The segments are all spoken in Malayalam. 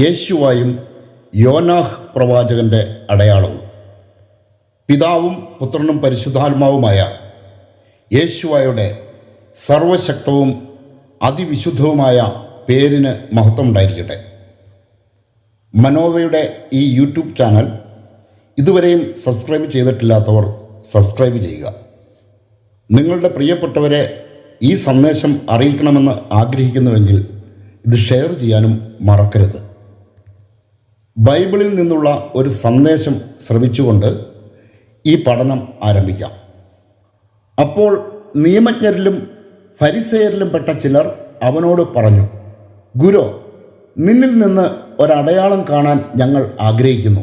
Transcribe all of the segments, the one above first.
യേശുവായും യോനാഹ് പ്രവാചകന്റെ അടയാളവും. പിതാവും പുത്രനും പരിശുദ്ധാത്മാവുമായ യേശുവായുടെ സർവശക്തവും അതിവിശുദ്ധവുമായ പേരിന് മഹത്വം ഉണ്ടായിരിക്കട്ടെ. മനോവയുടെ ഈ യൂട്യൂബ് ചാനൽ ഇതുവരെയും സബ്സ്ക്രൈബ് ചെയ്തിട്ടില്ലാത്തവർ സബ്സ്ക്രൈബ് ചെയ്യുക. നിങ്ങളുടെ പ്രിയപ്പെട്ടവരെ ഈ സന്ദേശം അറിയിക്കണമെന്ന് ആഗ്രഹിക്കുന്നുവെങ്കിൽ ഇത് ഷെയർ ചെയ്യാനും മറക്കരുത്. ബൈബിളിൽ നിന്നുള്ള ഒരു സന്ദേശം ശ്രവിച്ചുകൊണ്ട് ഈ പഠനം ആരംഭിക്കാം. അപ്പോൾ നിയമജ്ഞരിലും ഫരിസേയരിലും പെട്ട ചിലർ അവനോട് പറഞ്ഞു, ഗുരു, നിന്നിൽ നിന്ന് ഒരടയാളം കാണാൻ ഞങ്ങൾ ആഗ്രഹിക്കുന്നു.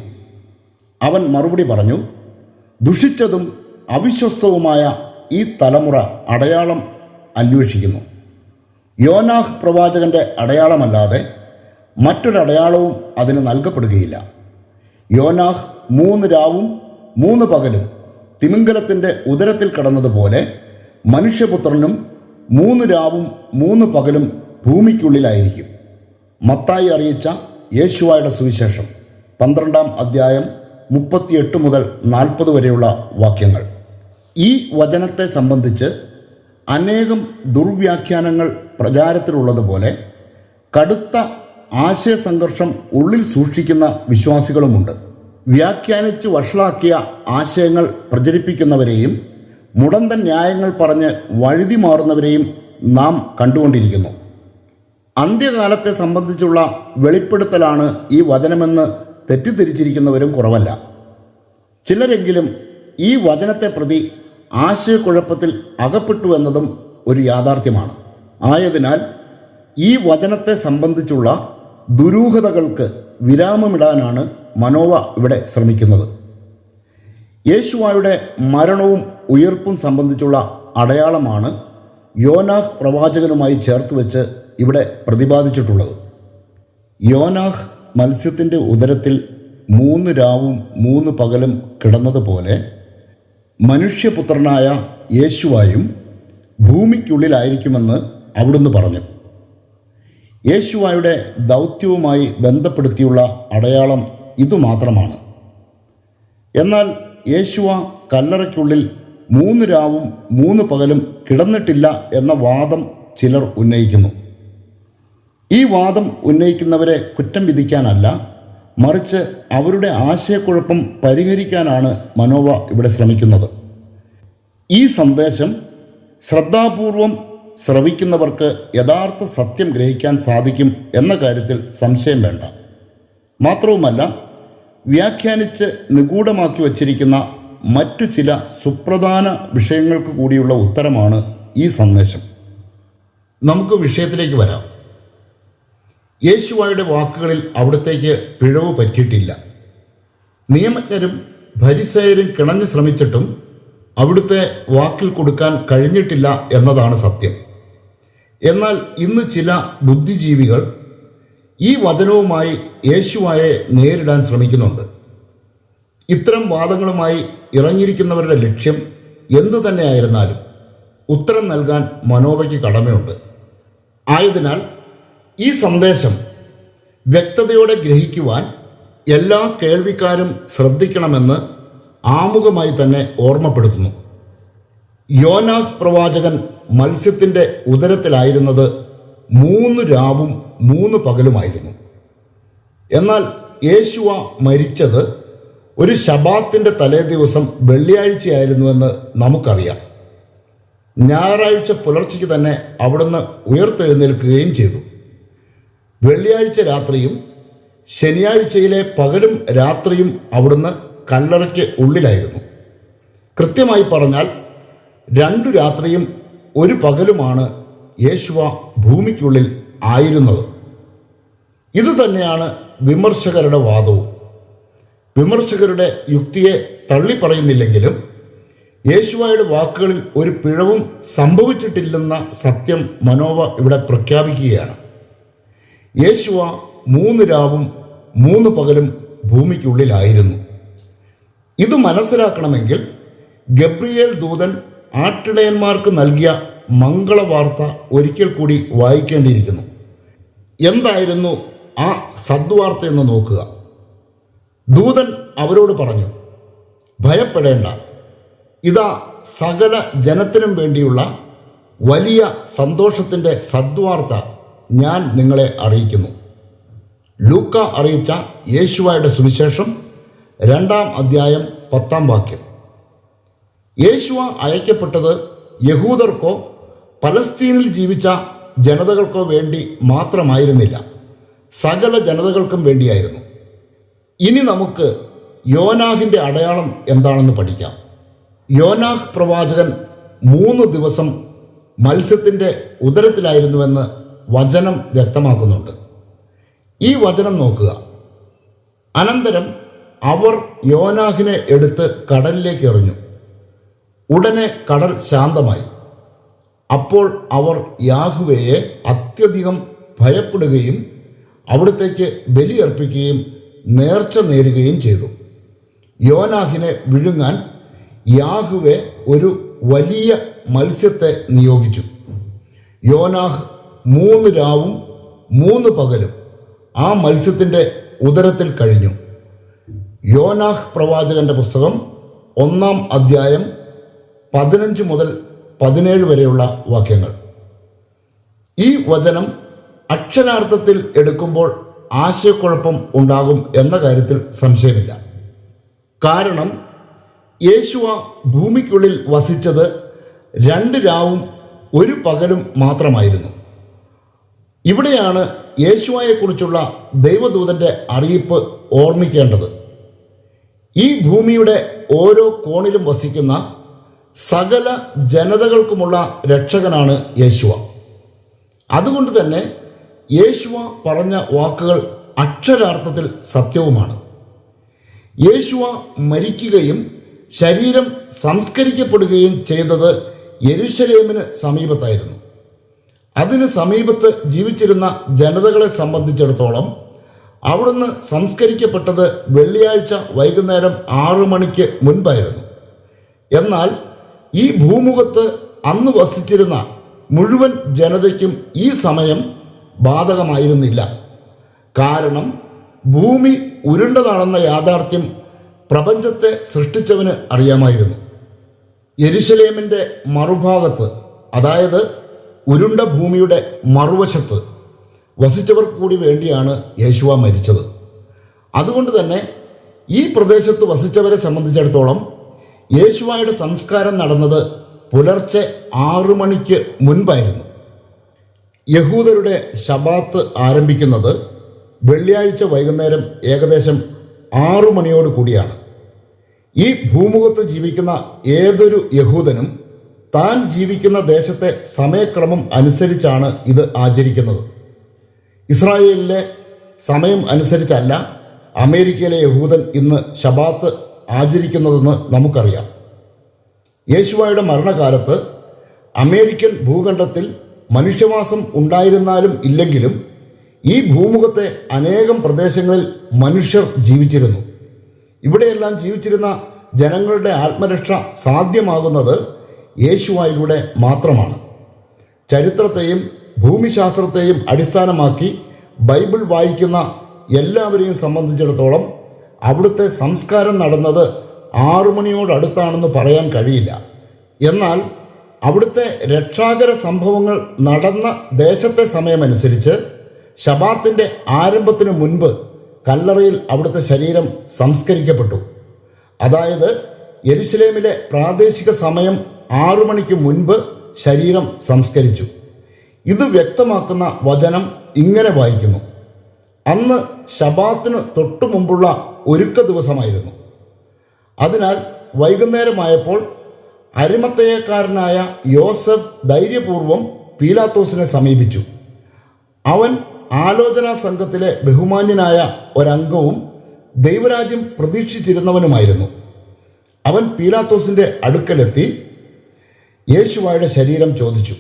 അവൻ മറുപടി പറഞ്ഞു, ദുഷിച്ചതും അവിശ്വസ്തവുമായ ഈ തലമുറ അടയാളം അന്വേഷിക്കുന്നു. യോനാഹ് പ്രവാചകന്റെ അടയാളമല്ലാതെ മറ്റൊരടയാളവും അതിന് നൽകപ്പെടുകയില്ല. യോനാഹ് 3 രാവും 3 പകലും തിമിംഗലത്തിൻ്റെ ഉദരത്തിൽ കിടന്നതുപോലെ മനുഷ്യപുത്രനും 3 രാവും 3 പകലും ഭൂമിക്കുള്ളിലായിരിക്കും. മത്തായി അറിയിച്ച യേശുവായുടെ സുവിശേഷം 12-ാം അധ്യായം 38 മുതൽ 40 വരെയുള്ള വാക്യങ്ങൾ. ഈ വചനത്തെ സംബന്ധിച്ച് അനേകം ദുർവ്യാഖ്യാനങ്ങൾ പ്രചാരത്തിലുള്ളതുപോലെ കടുത്ത ആശയസംഘർഷം ഉള്ളിൽ സൂക്ഷിക്കുന്ന വിശ്വാസികളുമുണ്ട്. വ്യാഖ്യാനിച്ച് വഷളാക്കിയ ആശയങ്ങൾ പ്രചരിപ്പിക്കുന്നവരെയും മുടന്തൻ ന്യായങ്ങൾ പറഞ്ഞ് വഴുതി മാറുന്നവരെയും നാം കണ്ടുകൊണ്ടിരിക്കുന്നു. അന്ത്യകാലത്തെ സംബന്ധിച്ചുള്ള വെളിപ്പെടുത്തലാണ് ഈ വചനമെന്ന് തെറ്റിദ്ധരിച്ചിരിക്കുന്നവരും കുറവല്ല. ചിലരെങ്കിലും ഈ വചനത്തെ പ്രതി ആശയക്കുഴപ്പത്തിൽ അകപ്പെട്ടു എന്നതും ഒരു യാഥാർത്ഥ്യമാണ്. ആയതിനാൽ ഈ വചനത്തെ സംബന്ധിച്ചുള്ള ദുരൂഹതകൾക്ക് വിരാമമിടാനാണ് മനോവ ഇവിടെ ശ്രമിക്കുന്നത്. യേശുവായുടെ മരണവും ഉയർപ്പും സംബന്ധിച്ചുള്ള അടയാളമാണ് യോനാഹ് പ്രവാചകനുമായി ചേർത്ത് വെച്ച് ഇവിടെ പ്രതിപാദിച്ചിട്ടുള്ളത്. യോനാഹ് മത്സ്യത്തിൻ്റെ ഉദരത്തിൽ 3 രാവും 3 പകലും കിടന്നതുപോലെ മനുഷ്യപുത്രനായ യേശുവായും ഭൂമിക്കുള്ളിലായിരിക്കുമെന്ന് അവിടുന്ന് പറഞ്ഞു. യേശുവായുടെ ദൗത്യവുമായി ബന്ധപ്പെടുത്തിയുള്ള അടയാളം ഇതുമാത്രമാണ്. എന്നാൽ യേശുവ കല്ലറയ്ക്കുള്ളിൽ 3 രാവും 3 പകലും കിടന്നിട്ടില്ല എന്ന വാദം ചിലർ ഉന്നയിക്കുന്നു. ഈ വാദം ഉന്നയിക്കുന്നവരെ കുറ്റം വിധിക്കാനല്ല, മറിച്ച് അവരുടെ ആശയക്കുഴപ്പം പരിഹരിക്കാനാണ് മനോവ ഇവിടെ ശ്രമിക്കുന്നത്. ഈ സന്ദേശം ശ്രദ്ധാപൂർവം ശ്രവിക്കുന്നവർക്ക് യഥാർത്ഥ സത്യം ഗ്രഹിക്കാൻ സാധിക്കും എന്ന കാര്യത്തിൽ സംശയം വേണ്ട. മാത്രവുമല്ല, വ്യാഖ്യാനിച്ച് നിഗൂഢമാക്കി വച്ചിരിക്കുന്ന മറ്റു ചില സുപ്രധാന വിഷയങ്ങൾക്ക് കൂടിയുള്ള ഉത്തരമാണ് ഈ സന്ദേശം. നമുക്ക് വിഷയത്തിലേക്ക് വരാം. യേശുവായുടെ വാക്കുകളിൽ അവിടത്തേക്ക് പിഴവ് പറ്റിയിട്ടില്ല. നിയമജ്ഞരും ഫരിസേയരും കിണഞ്ഞു ശ്രമിച്ചിട്ടും അവിടുത്തെ വാക്കിൽ കൊടുക്കാൻ കഴിഞ്ഞിട്ടില്ല എന്നതാണ് സത്യം. എന്നാൽ ഇന്ന് ചില ബുദ്ധിജീവികൾ ഈ വചനവുമായി യേശുവായെ നേരിടാൻ ശ്രമിക്കുന്നുണ്ട്. ഇത്തരം വാദങ്ങളുമായി ഇറങ്ങിയിരിക്കുന്നവരുടെ ലക്ഷ്യം എന്തു തന്നെയായിരുന്നാലും ഉത്തരം നൽകാൻ മനോവയ്ക്ക് കടമയുണ്ട്. ആയതിനാൽ ഈ സന്ദേശം വ്യക്തതയോടെ ഗ്രഹിക്കുവാൻ എല്ലാ കേൾവിക്കാരും ശ്രദ്ധിക്കണമെന്ന് ആമുഖമായി തന്നെ ഓർമ്മപ്പെടുത്തുന്നു. യോനാഹ് പ്രവാചകൻ മത്സ്യത്തിൻ്റെ ഉദരത്തിലായിരുന്നത് 3 രാവും 3 പകലുമായിരുന്നു. എന്നാൽ യേശുവ മരിച്ചത് ഒരു ശബാത്തിൻ്റെ തലേ ദിവസം വെള്ളിയാഴ്ചയായിരുന്നുവെന്ന് നമുക്കറിയാം. ഞായറാഴ്ച പുലർച്ചയ്ക്ക് തന്നെ അവിടുന്ന് ഉയർത്തെഴുന്നേൽക്കുകയും ചെയ്തു. വെള്ളിയാഴ്ച രാത്രിയും ശനിയാഴ്ചയിലെ പകലും രാത്രിയും അവിടുന്ന് കല്ലറയ്ക്ക് ഉള്ളിലായിരുന്നു. കൃത്യമായി പറഞ്ഞാൽ 2 രാത്രിയും 1 പകലുമാണ് യേശുവ ഭൂമിക്കുള്ളിൽ ആയിരുന്നത്. ഇതുതന്നെയാണ് വിമർശകരുടെ വാദവും. വിമർശകരുടെ യുക്തിയെ തള്ളിപ്പറയുന്നില്ലെങ്കിലും യേശുവയുടെ വാക്കുകളിൽ ഒരു പിഴവും സംഭവിച്ചിട്ടില്ലെന്ന സത്യം മനോവ ഇവിടെ പ്രഖ്യാപിക്കുകയാണ്. യേശുവ 3 രാവും 3 പകലും ഭൂമിക്കുള്ളിലായിരുന്നു. ഇത് മനസ്സിലാക്കണമെങ്കിൽ ഗബ്രിയേൽ ദൂതൻ ആട്ടിടയന്മാർക്ക് നൽകിയ മംഗളവാർത്ത ഒരിക്കൽ കൂടി വായിക്കേണ്ടിയിരിക്കുന്നു. എന്തായിരുന്നു ആ സദ്വാർത്തയെന്ന് നോക്കുക. ദൂതൻ അവരോട് പറഞ്ഞു, ഭയപ്പെടേണ്ട, ഇതാ സകല ജനത്തിനും വേണ്ടിയുള്ള വലിയ സന്തോഷത്തിൻ്റെ സദ്വാർത്ത ഞാൻ നിങ്ങളെ അറിയിക്കുന്നു. ലൂക്ക അറിയിച്ച യേശുവയുടെ സുവിശേഷം 2-ാം അധ്യായം 10-ാം വാക്യം. യേശുവ അയക്കപ്പെട്ടത് യഹൂദർക്കോ പലസ്തീനിൽ ജീവിച്ച ജനതകൾക്കോ വേണ്ടി മാത്രമായിരുന്നില്ല, സകല ജനതകൾക്കും വേണ്ടിയായിരുന്നു. ഇനി നമുക്ക് യോനാഹിൻ്റെ അടയാളം എന്താണെന്ന് പഠിക്കാം. യോനാഹ് പ്രവാചകൻ 3 ദിവസം മത്സ്യത്തിൻ്റെ ഉദരത്തിലായിരുന്നുവെന്ന് വചനം വ്യക്തമാക്കുന്നുണ്ട്. ഈ വചനം നോക്കുക. അനന്തരം അവർ യോനാഹിനെ എടുത്ത് കടലിലേക്ക് എറിഞ്ഞു. ഉടനെ കടൽ ശാന്തമായി. അപ്പോൾ അവർ യാഹ്വേയെ അത്യധികം ഭയപ്പെടുകയും അവിടത്തേക്ക് ബലിയർപ്പിക്കുകയും നേർച്ച നേരുകയും ചെയ്തു. യോനാഹിനെ വിഴുങ്ങാൻ യാഹ്വേ ഒരു വലിയ മത്സ്യത്തെ നിയോഗിച്ചു. യോനാഹ് 3 രാവും 3 പകലും ആ മത്സ്യത്തിൻ്റെ ഉദരത്തിൽ കഴിഞ്ഞു. യോനാഹ് പ്രവാചകന്റെ പുസ്തകം 1-ാം അധ്യായം 15 മുതൽ 17 വരെയുള്ള വാക്യങ്ങൾ. ഈ വചനം അക്ഷരാർത്ഥത്തിൽ എടുക്കുമ്പോൾ ആശയക്കുഴപ്പം ഉണ്ടാകും എന്ന കാര്യത്തിൽ സംശയമില്ല. കാരണം യേശുവ ഭൂമിക്കുള്ളിൽ വസിച്ചത് 2 രാവും 1 പകലും മാത്രമായിരുന്നു. ഇവിടെയാണ് യേശുവയെക്കുറിച്ചുള്ള ദൈവദൂതൻ്റെ അറിയിപ്പ് ഓർമ്മിക്കേണ്ടത്. ഈ ഭൂമിയുടെ ഓരോ കോണിലും വസിക്കുന്ന സകല ജനതകൾക്കുമുള്ള രക്ഷകനാണ് യേശുവ. അതുകൊണ്ട് തന്നെ യേശുവ പറഞ്ഞ വാക്കുകൾ അക്ഷരാർത്ഥത്തിൽ സത്യവുമാണ്. യേശുവ മരിക്കുകയും ശരീരം സംസ്കരിക്കപ്പെടുകയും ചെയ്തത് യെരുശലേമിന് സമീപത്തായിരുന്നു. അതിന് സമീപത്ത് ജീവിച്ചിരുന്ന ജനതകളെ സംബന്ധിച്ചിടത്തോളം അവിടുന്ന് സംസ്കരിക്കപ്പെട്ടത് വെള്ളിയാഴ്ച വൈകുന്നേരം 6 മണിക്ക് മുൻപായിരുന്നു. എന്നാൽ ഈ ഭൂമുഖത്ത് അന്ന് വസിച്ചിരുന്ന മുഴുവൻ ജനതയ്ക്കും ഈ സമയം ബാധകമായിരുന്നില്ല. കാരണം ഭൂമി ഉരുണ്ടതാണെന്ന യാഥാർത്ഥ്യം പ്രപഞ്ചത്തെ സൃഷ്ടിച്ചവന് അറിയാമായിരുന്നു. യെരുശലേമിൻ്റെ മറുഭാഗത്ത്, അതായത് ഉരുണ്ട ഭൂമിയുടെ മറുവശത്ത് വസിച്ചവർക്ക് കൂടി വേണ്ടിയാണ് യേശുവ മരിച്ചത്. അതുകൊണ്ട് തന്നെ ഈ പ്രദേശത്ത് വസിച്ചവരെ സംബന്ധിച്ചിടത്തോളം യേശുവയുടെ സംസ്കാരം നടന്നത് പുലർച്ചെ 6 മണിക്ക് മുൻപായിരുന്നു. യഹൂദരുടെ ശബാത്ത് ആരംഭിക്കുന്നത് വെള്ളിയാഴ്ച വൈകുന്നേരം ഏകദേശം 6 മണിയോട് കൂടിയാണ്. ഈ ഭൂമുഖത്ത് ജീവിക്കുന്ന ഏതൊരു യഹൂദനും താൻ ജീവിക്കുന്ന ദേശത്തെ സമയക്രമം അനുസരിച്ചാണ് ഇത് ആചരിക്കുന്നത്. ഇസ്രായേലിലെ സമയം അനുസരിച്ചല്ല അമേരിക്കയിലെ യഹൂദൻ ഇന്ന് ശബാത്ത് ആചരിക്കുന്നതെന്ന് നമുക്കറിയാം. യേശുവയുടെ മരണകാലത്ത് അമേരിക്കൻ ഭൂഖണ്ഡത്തിൽ മനുഷ്യവാസം ഉണ്ടായിരുന്നാലും ഇല്ലെങ്കിലും ഈ ഭൂമുഖത്തെ അനേകം പ്രദേശങ്ങളിൽ മനുഷ്യർ ജീവിച്ചിരുന്നു. ഇവിടെയെല്ലാം ജീവിച്ചിരുന്ന ജനങ്ങളുടെ ആത്മരക്ഷ സാധ്യമാകുന്നത് യേശുവായിലൂടെ മാത്രമാണ്. ചരിത്രത്തെയും ഭൂമിശാസ്ത്രത്തെയും അടിസ്ഥാനമാക്കി ബൈബിൾ വായിക്കുന്ന എല്ലാവരെയും സംബന്ധിച്ചിടത്തോളം അവിടുത്തെ സംസ്കാരം നടന്നത് 6 മണിയോടടുത്താണെന്ന് പറയാൻ കഴിയില്ല. എന്നാൽ അവിടുത്തെ രക്ഷാകര സംഭവങ്ങൾ നടന്ന ദേശത്തെ സമയമനുസരിച്ച് ശബാത്തിൻ്റെ ആരംഭത്തിന് മുൻപ് കല്ലറയിൽ അവിടുത്തെ ശരീരം സംസ്കരിക്കപ്പെട്ടു. അതായത് യെരുശലേമിലെ പ്രാദേശിക സമയം 6 മണിക്ക് മുൻപ് ശരീരം സംസ്കരിച്ചു. ഇത് വ്യക്തമാക്കുന്ന വചനം ഇങ്ങനെ വായിക്കുന്നു: അന്ന് ശബാത്തിന് തൊട്ടു മുമ്പുള്ള ഒരുക്ക ദിവസമായിരുന്നു. അതിനാൽ വൈകുന്നേരമായപ്പോൾ അരിമത്തയക്കാരനായ യോസഫ് ധൈര്യപൂർവം പീലാത്തോസിനെ സമീപിച്ചു. അവൻ ആലോചനാ സംഘത്തിലെ ബഹുമാന്യനായ ഒരംഗവും ദൈവരാജ്യം പ്രതീക്ഷിച്ചിരുന്നവനുമായിരുന്നു. അവൻ പീലാത്തോസിൻ്റെ അടുക്കലെത്തി യേശുവയുടെ ശരീരം ചോദിച്ചു.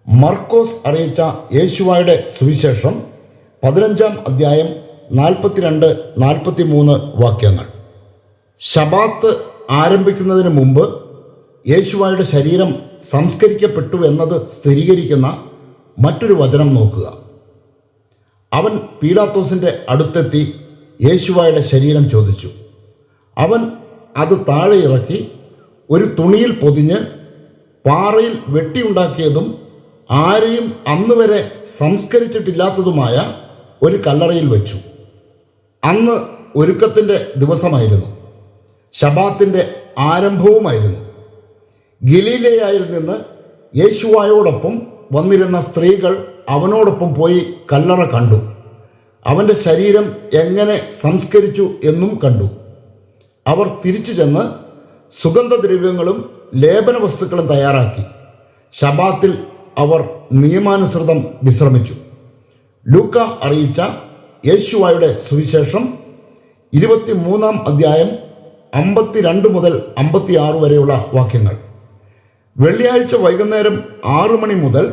മർക്കോസ് അറിയിച്ച യേശുവയുടെ സുവിശേഷം 15-ാം അധ്യായം 42-43 വാക്യങ്ങൾ. ശബാത്ത് ആരംഭിക്കുന്നതിന് മുമ്പ് യേശുവയുടെ ശരീരം സംസ്കരിക്കപ്പെട്ടു എന്നത് സ്ഥിരീകരിക്കുന്ന മറ്റൊരു വചനം നോക്കുക. അവൻ പീലാത്തോസിൻ്റെ അടുത്തെത്തി യേശുവായുടെ ശരീരം ചോദിച്ചു. അവൻ അത് താഴെ ഇറക്കി ഒരു തുണിയിൽ പൊതിഞ്ഞ് പാറയിൽ വെട്ടിയുണ്ടാക്കിയതും ആരെയും അന്നുവരെ സംസ്കരിച്ചിട്ടില്ലാത്തതുമായ ഒരു കല്ലറയിൽ വെച്ചു. അന്ന് ഒരുക്കത്തിൻ്റെ ദിവസമായിരുന്നു. ശബാത്തിൻ്റെ ആരംഭവുമായിരുന്നു. ഗലീലയായിൽ നിന്ന് യേശുവായോടൊപ്പം വന്നിരുന്ന സ്ത്രീകൾ അവനോടൊപ്പം പോയി കല്ലറ കണ്ടു. അവൻ്റെ ശരീരം എങ്ങനെ സംസ്കരിച്ചു എന്നും കണ്ടു. അവർ തിരിച്ചു ചെന്ന് സുഗന്ധദ്രവ്യങ്ങളും ലേപന വസ്തുക്കളും തയ്യാറാക്കി. ശബാത്തിൽ അവർ നിയമാനുസൃതം വിശ്രമിച്ചു. ലൂക്ക അറിയിച്ച യേശുവായുടെ സുവിശേഷം 23 അധ്യായം 52 മുതൽ 56 വരെയുള്ള വാക്യങ്ങൾ. വെള്ളിയാഴ്ച വൈകുന്നേരം 6 മണി മുതൽ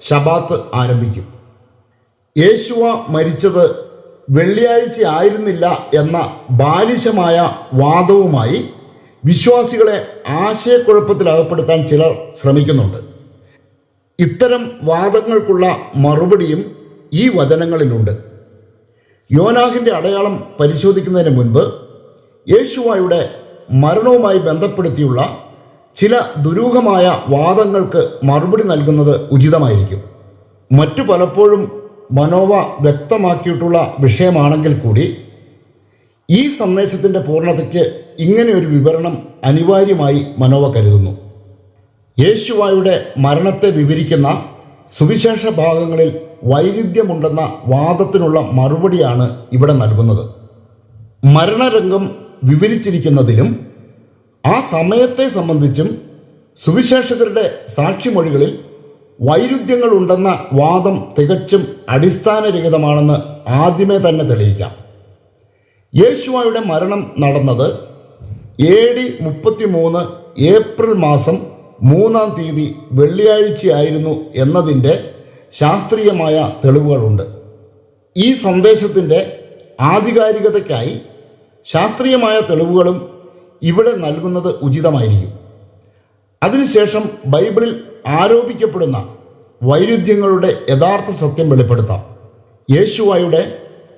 ശബാത്ത് ആരംഭിക്കും. യേശുവ മരിച്ചത് വെള്ളിയാഴ്ച ആയിരുന്നില്ല എന്ന ബാലിശമായ വാദവുമായി വിശ്വാസികളെ ആശയക്കുഴപ്പത്തിലകപ്പെടുത്താൻ ചിലർ ശ്രമിക്കുന്നുണ്ട്. ഇത്തരം വാദങ്ങൾക്കുള്ള മറുപടിയും ഈ വചനങ്ങളിലുണ്ട്. യോനാഹിൻ്റെ അടയാളം പരിശോധിക്കുന്നതിന് മുൻപ് യേശുവായുടെ മരണവുമായി ബന്ധപ്പെടുത്തിയുള്ള ചില ദുരൂഹമായ വാദങ്ങൾക്ക് മറുപടി നൽകുന്നത് ഉചിതമായിരിക്കും. മറ്റു പലപ്പോഴും മനോവ വ്യക്തമാക്കിയിട്ടുള്ള വിഷയമാണെങ്കിൽ കൂടി ഈ സന്ദേശത്തിൻ്റെ പൂർണ്ണതയ്ക്ക് ഇങ്ങനെയൊരു വിവരണം അനിവാര്യമായി മനോവ കരുതുന്നു. യേശുവായുടെ മരണത്തെ വിവരിക്കുന്ന സുവിശേഷ ഭാഗങ്ങളിൽ വൈരുദ്ധ്യമുണ്ടെന്ന വാദത്തിനുള്ള മറുപടിയാണ് ഇവിടെ നൽകുന്നത്. മരണരംഗം വിവരിച്ചിരിക്കുന്നതിലും ആ സമയത്തെ സംബന്ധിച്ചും സുവിശേഷകരുടെ സാക്ഷിമൊഴികളിൽ വൈരുദ്ധ്യങ്ങൾ ഉണ്ടെന്ന വാദം തികച്ചും അടിസ്ഥാനരഹിതമാണെന്ന് ആദ്യമേ തന്നെ തെളിയിക്കാം. യേശുവായുടെ മരണം നടന്നത് AD 33 ഏപ്രിൽ മാസം 3-ാം തീയതി വെള്ളിയാഴ്ചയായിരുന്നു എന്നതിൻ്റെ ശാസ്ത്രീയമായ തെളിവുകളുണ്ട്. ഈ സന്ദേശത്തിൻ്റെ ആധികാരികതയ്ക്കായി ശാസ്ത്രീയമായ തെളിവുകളും ഇവിടെ നൽകുന്നത് ഉചിതമായിരിക്കും. അതിനുശേഷം ബൈബിളിൽ ആരോപിക്കപ്പെടുന്ന വൈരുദ്ധ്യങ്ങളുടെ യഥാർത്ഥ സത്യം വെളിപ്പെടുത്താം. യേശുവായുടെ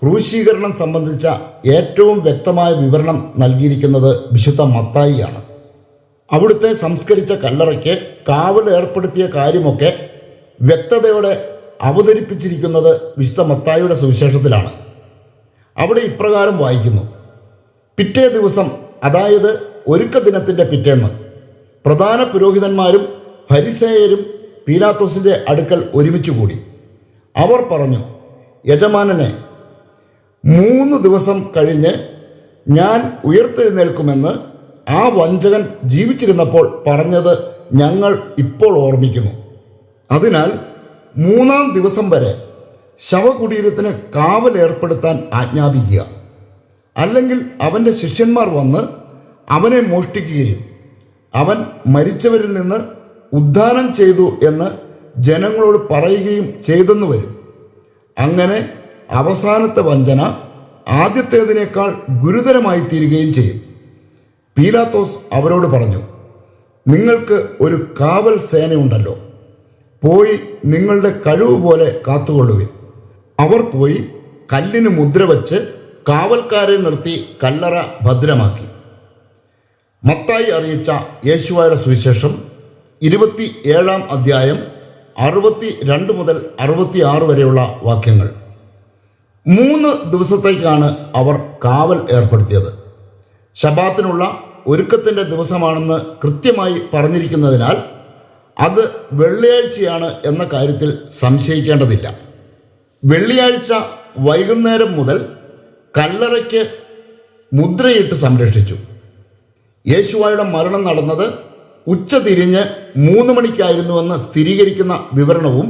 ക്രൂശീകരണം സംബന്ധിച്ച ഏറ്റവും വ്യക്തമായ വിവരണം നൽകിയിരിക്കുന്നത് വിശുദ്ധ മത്തായിയാണ്. അവിടുത്തെ സംസ്കരിച്ച കല്ലറയ്ക്ക് കാവൽ ഏർപ്പെടുത്തിയ കാര്യമൊക്കെ വ്യക്തതയോടെ അവതരിപ്പിച്ചിരിക്കുന്നത് വിശുദ്ധ മത്തായിയുടെ സുവിശേഷത്തിലാണ്. അവിടെ ഇപ്രകാരം വായിക്കുന്നു: പിറ്റേ ദിവസം, അതായത് ഒരുക്ക ദിനത്തിൻ്റെ പിറ്റേന്ന്, പ്രധാന പുരോഹിതന്മാരും ഫരിസേയരും പീലാത്തോസിൻ്റെ അടുക്കൽ ഒരുമിച്ചുകൂടി. അവർ പറഞ്ഞു, യജമാനനെ, 3 ദിവസം കഴിഞ്ഞ് ഞാൻ ഉയർത്തെഴുന്നേൽക്കുമെന്ന് ആ വഞ്ചകൻ ജീവിച്ചിരുന്നപ്പോൾ പറഞ്ഞത് ഞങ്ങൾ ഇപ്പോൾ ഓർമ്മിക്കുന്നു. അതിനാൽ 3-ാം ദിവസം വരെ ശവകുടീരത്തിന് കാവൽ ഏർപ്പെടുത്താൻ ആജ്ഞാപിക്കുക. അല്ലെങ്കിൽ അവൻ്റെ ശിഷ്യന്മാർ വന്ന് അവനെ മോഷ്ടിക്കുകയും അവൻ മരിച്ചവരിൽ നിന്ന് ഉദ്ധാനം ചെയ്തു എന്ന് ജനങ്ങളോട് പറയുകയും ചെയ്തെന്ന് വരും. അങ്ങനെ അവസാനത്തെ വഞ്ചന ആദ്യത്തേതിനേക്കാൾ ഗുരുതരമായി തീരുകയും ചെയ്യും. പീലാത്തോസ് അവരോട് പറഞ്ഞു, നിങ്ങൾക്ക് ഒരു കാവൽ സേനയുണ്ടല്ലോ, പോയി നിങ്ങളുടെ കഴിവ് പോലെ കാത്തുകൊള്ളുവിൻ. അവർ പോയി കല്ലിന് മുദ്ര വച്ച് കാവൽക്കാരെ നിർത്തി കല്ലറ ഭദ്രമാക്കി. മത്തായി അറിയിച്ച യേശുവായുടെ സുവിശേഷം 27-ാം അധ്യായം 62 മുതൽ 66 വരെയുള്ള വാക്യങ്ങൾ. 3 ദിവസത്തേക്കാണ് അവർ കാവൽ ഏർപ്പെടുത്തിയത്. ശബാത്തിനുള്ള ഒരുക്കത്തിൻ്റെ ദിവസമാണെന്ന് കൃത്യമായി പറഞ്ഞിരിക്കുന്നതിനാൽ അത് വെള്ളിയാഴ്ചയാണ് എന്ന കാര്യത്തിൽ സംശയിക്കേണ്ടതില്ല. വെള്ളിയാഴ്ച വൈകുന്നേരം മുതൽ കല്ലറയ്ക്ക് മുദ്രയിട്ട് സംരക്ഷിച്ചു. യേശുവായുടെ മരണം നടന്നത് ഉച്ചതിരിഞ്ഞ് 3 മണിക്കായിരുന്നുവെന്ന് സ്ഥിരീകരിക്കുന്ന വിവരണവും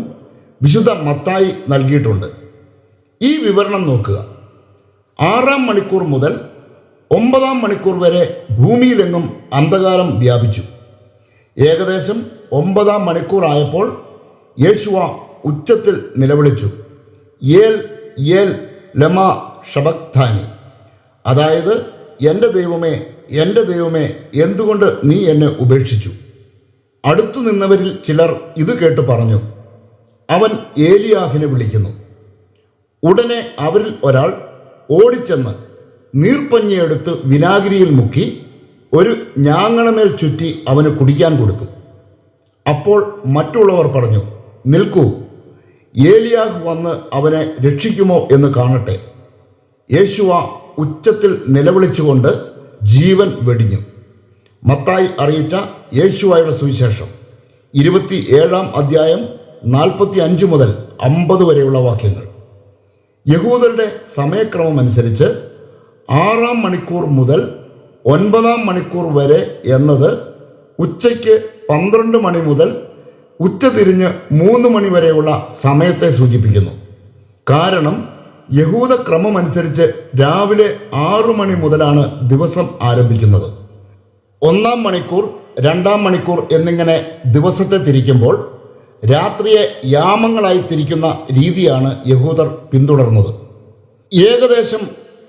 വിശുദ്ധ മത്തായി നൽകിയിട്ടുണ്ട്. ഈ വിവരണം നോക്കുക. 6-ാം മണിക്കൂർ മുതൽ 9-ാം മണിക്കൂർ വരെ ഭൂമിയിലെങ്ങും അന്ധകാരം വ്യാപിച്ചു. ഏകദേശം 9-ാം മണിക്കൂർ ആയപ്പോൾ യേശുവ ഉച്ചത്തിൽ നിലവിളിച്ചു, ഏൽ ഏൽ ലമാ ശബക്താനി, അതായത് എൻ്റെ ദൈവമേ, എൻ്റെ ദൈവമേ, എന്തുകൊണ്ട് നീ എന്നെ ഉപേക്ഷിച്ചു? അടുത്തു നിന്നവരിൽ ചിലർ ഇത് കേട്ട് പറഞ്ഞു, അവൻ ഏലിയാഹിനെ വിളിക്കുന്നു. ഉടനെ അവരിൽ ഒരാൾ ഓടിച്ചെന്ന് നീർപ്പഞ്ഞിയെടുത്ത് വിനാഗിരിയിൽ മുക്കി ഒരു ഞാങ്ങണമേൽ ചുറ്റി അവന് കുടിക്കാൻ കൊടുത്തു. അപ്പോൾ മറ്റുള്ളവർ പറഞ്ഞു, നിൽക്കൂ, ഏലിയാഹ് വന്ന് അവനെ രക്ഷിക്കുമോ എന്ന് കാണട്ടെ. യേശുവ ഉച്ചത്തിൽ നിലവിളിച്ചുകൊണ്ട് ജീവൻ വെടിഞ്ഞു. മത്തായി അറിയിച്ച യേശുവയുടെ സുവിശേഷം 27 അധ്യായം 45 മുതൽ 50 വരെയുള്ള വാക്യങ്ങൾ. യഹൂദരുടെ സമയക്രമം അനുസരിച്ച് 6 മണിക്കൂർ മുതൽ 9 മണിക്കൂർ വരെ എന്നത് ഉച്ചയ്ക്ക് 12 മണി മുതൽ ഉച്ചതിരിഞ്ഞ് 3 മണി വരെയുള്ള സമയത്തെ സൂചിപ്പിക്കുന്നു. കാരണം യഹൂദ ക്രമമനുസരിച്ച് രാവിലെ 6 മണി മുതലാണ് ദിവസം ആരംഭിക്കുന്നത്. 1 മണിക്കൂർ, 2 മണിക്കൂർ എന്നിങ്ങനെ ദിവസത്തെ തിരിക്കുമ്പോൾ രാത്രിയെ യാമങ്ങളായി തിരിക്കുന്ന രീതിയാണ് യഹൂദർ പിന്തുടർന്നത്. ഏകദേശം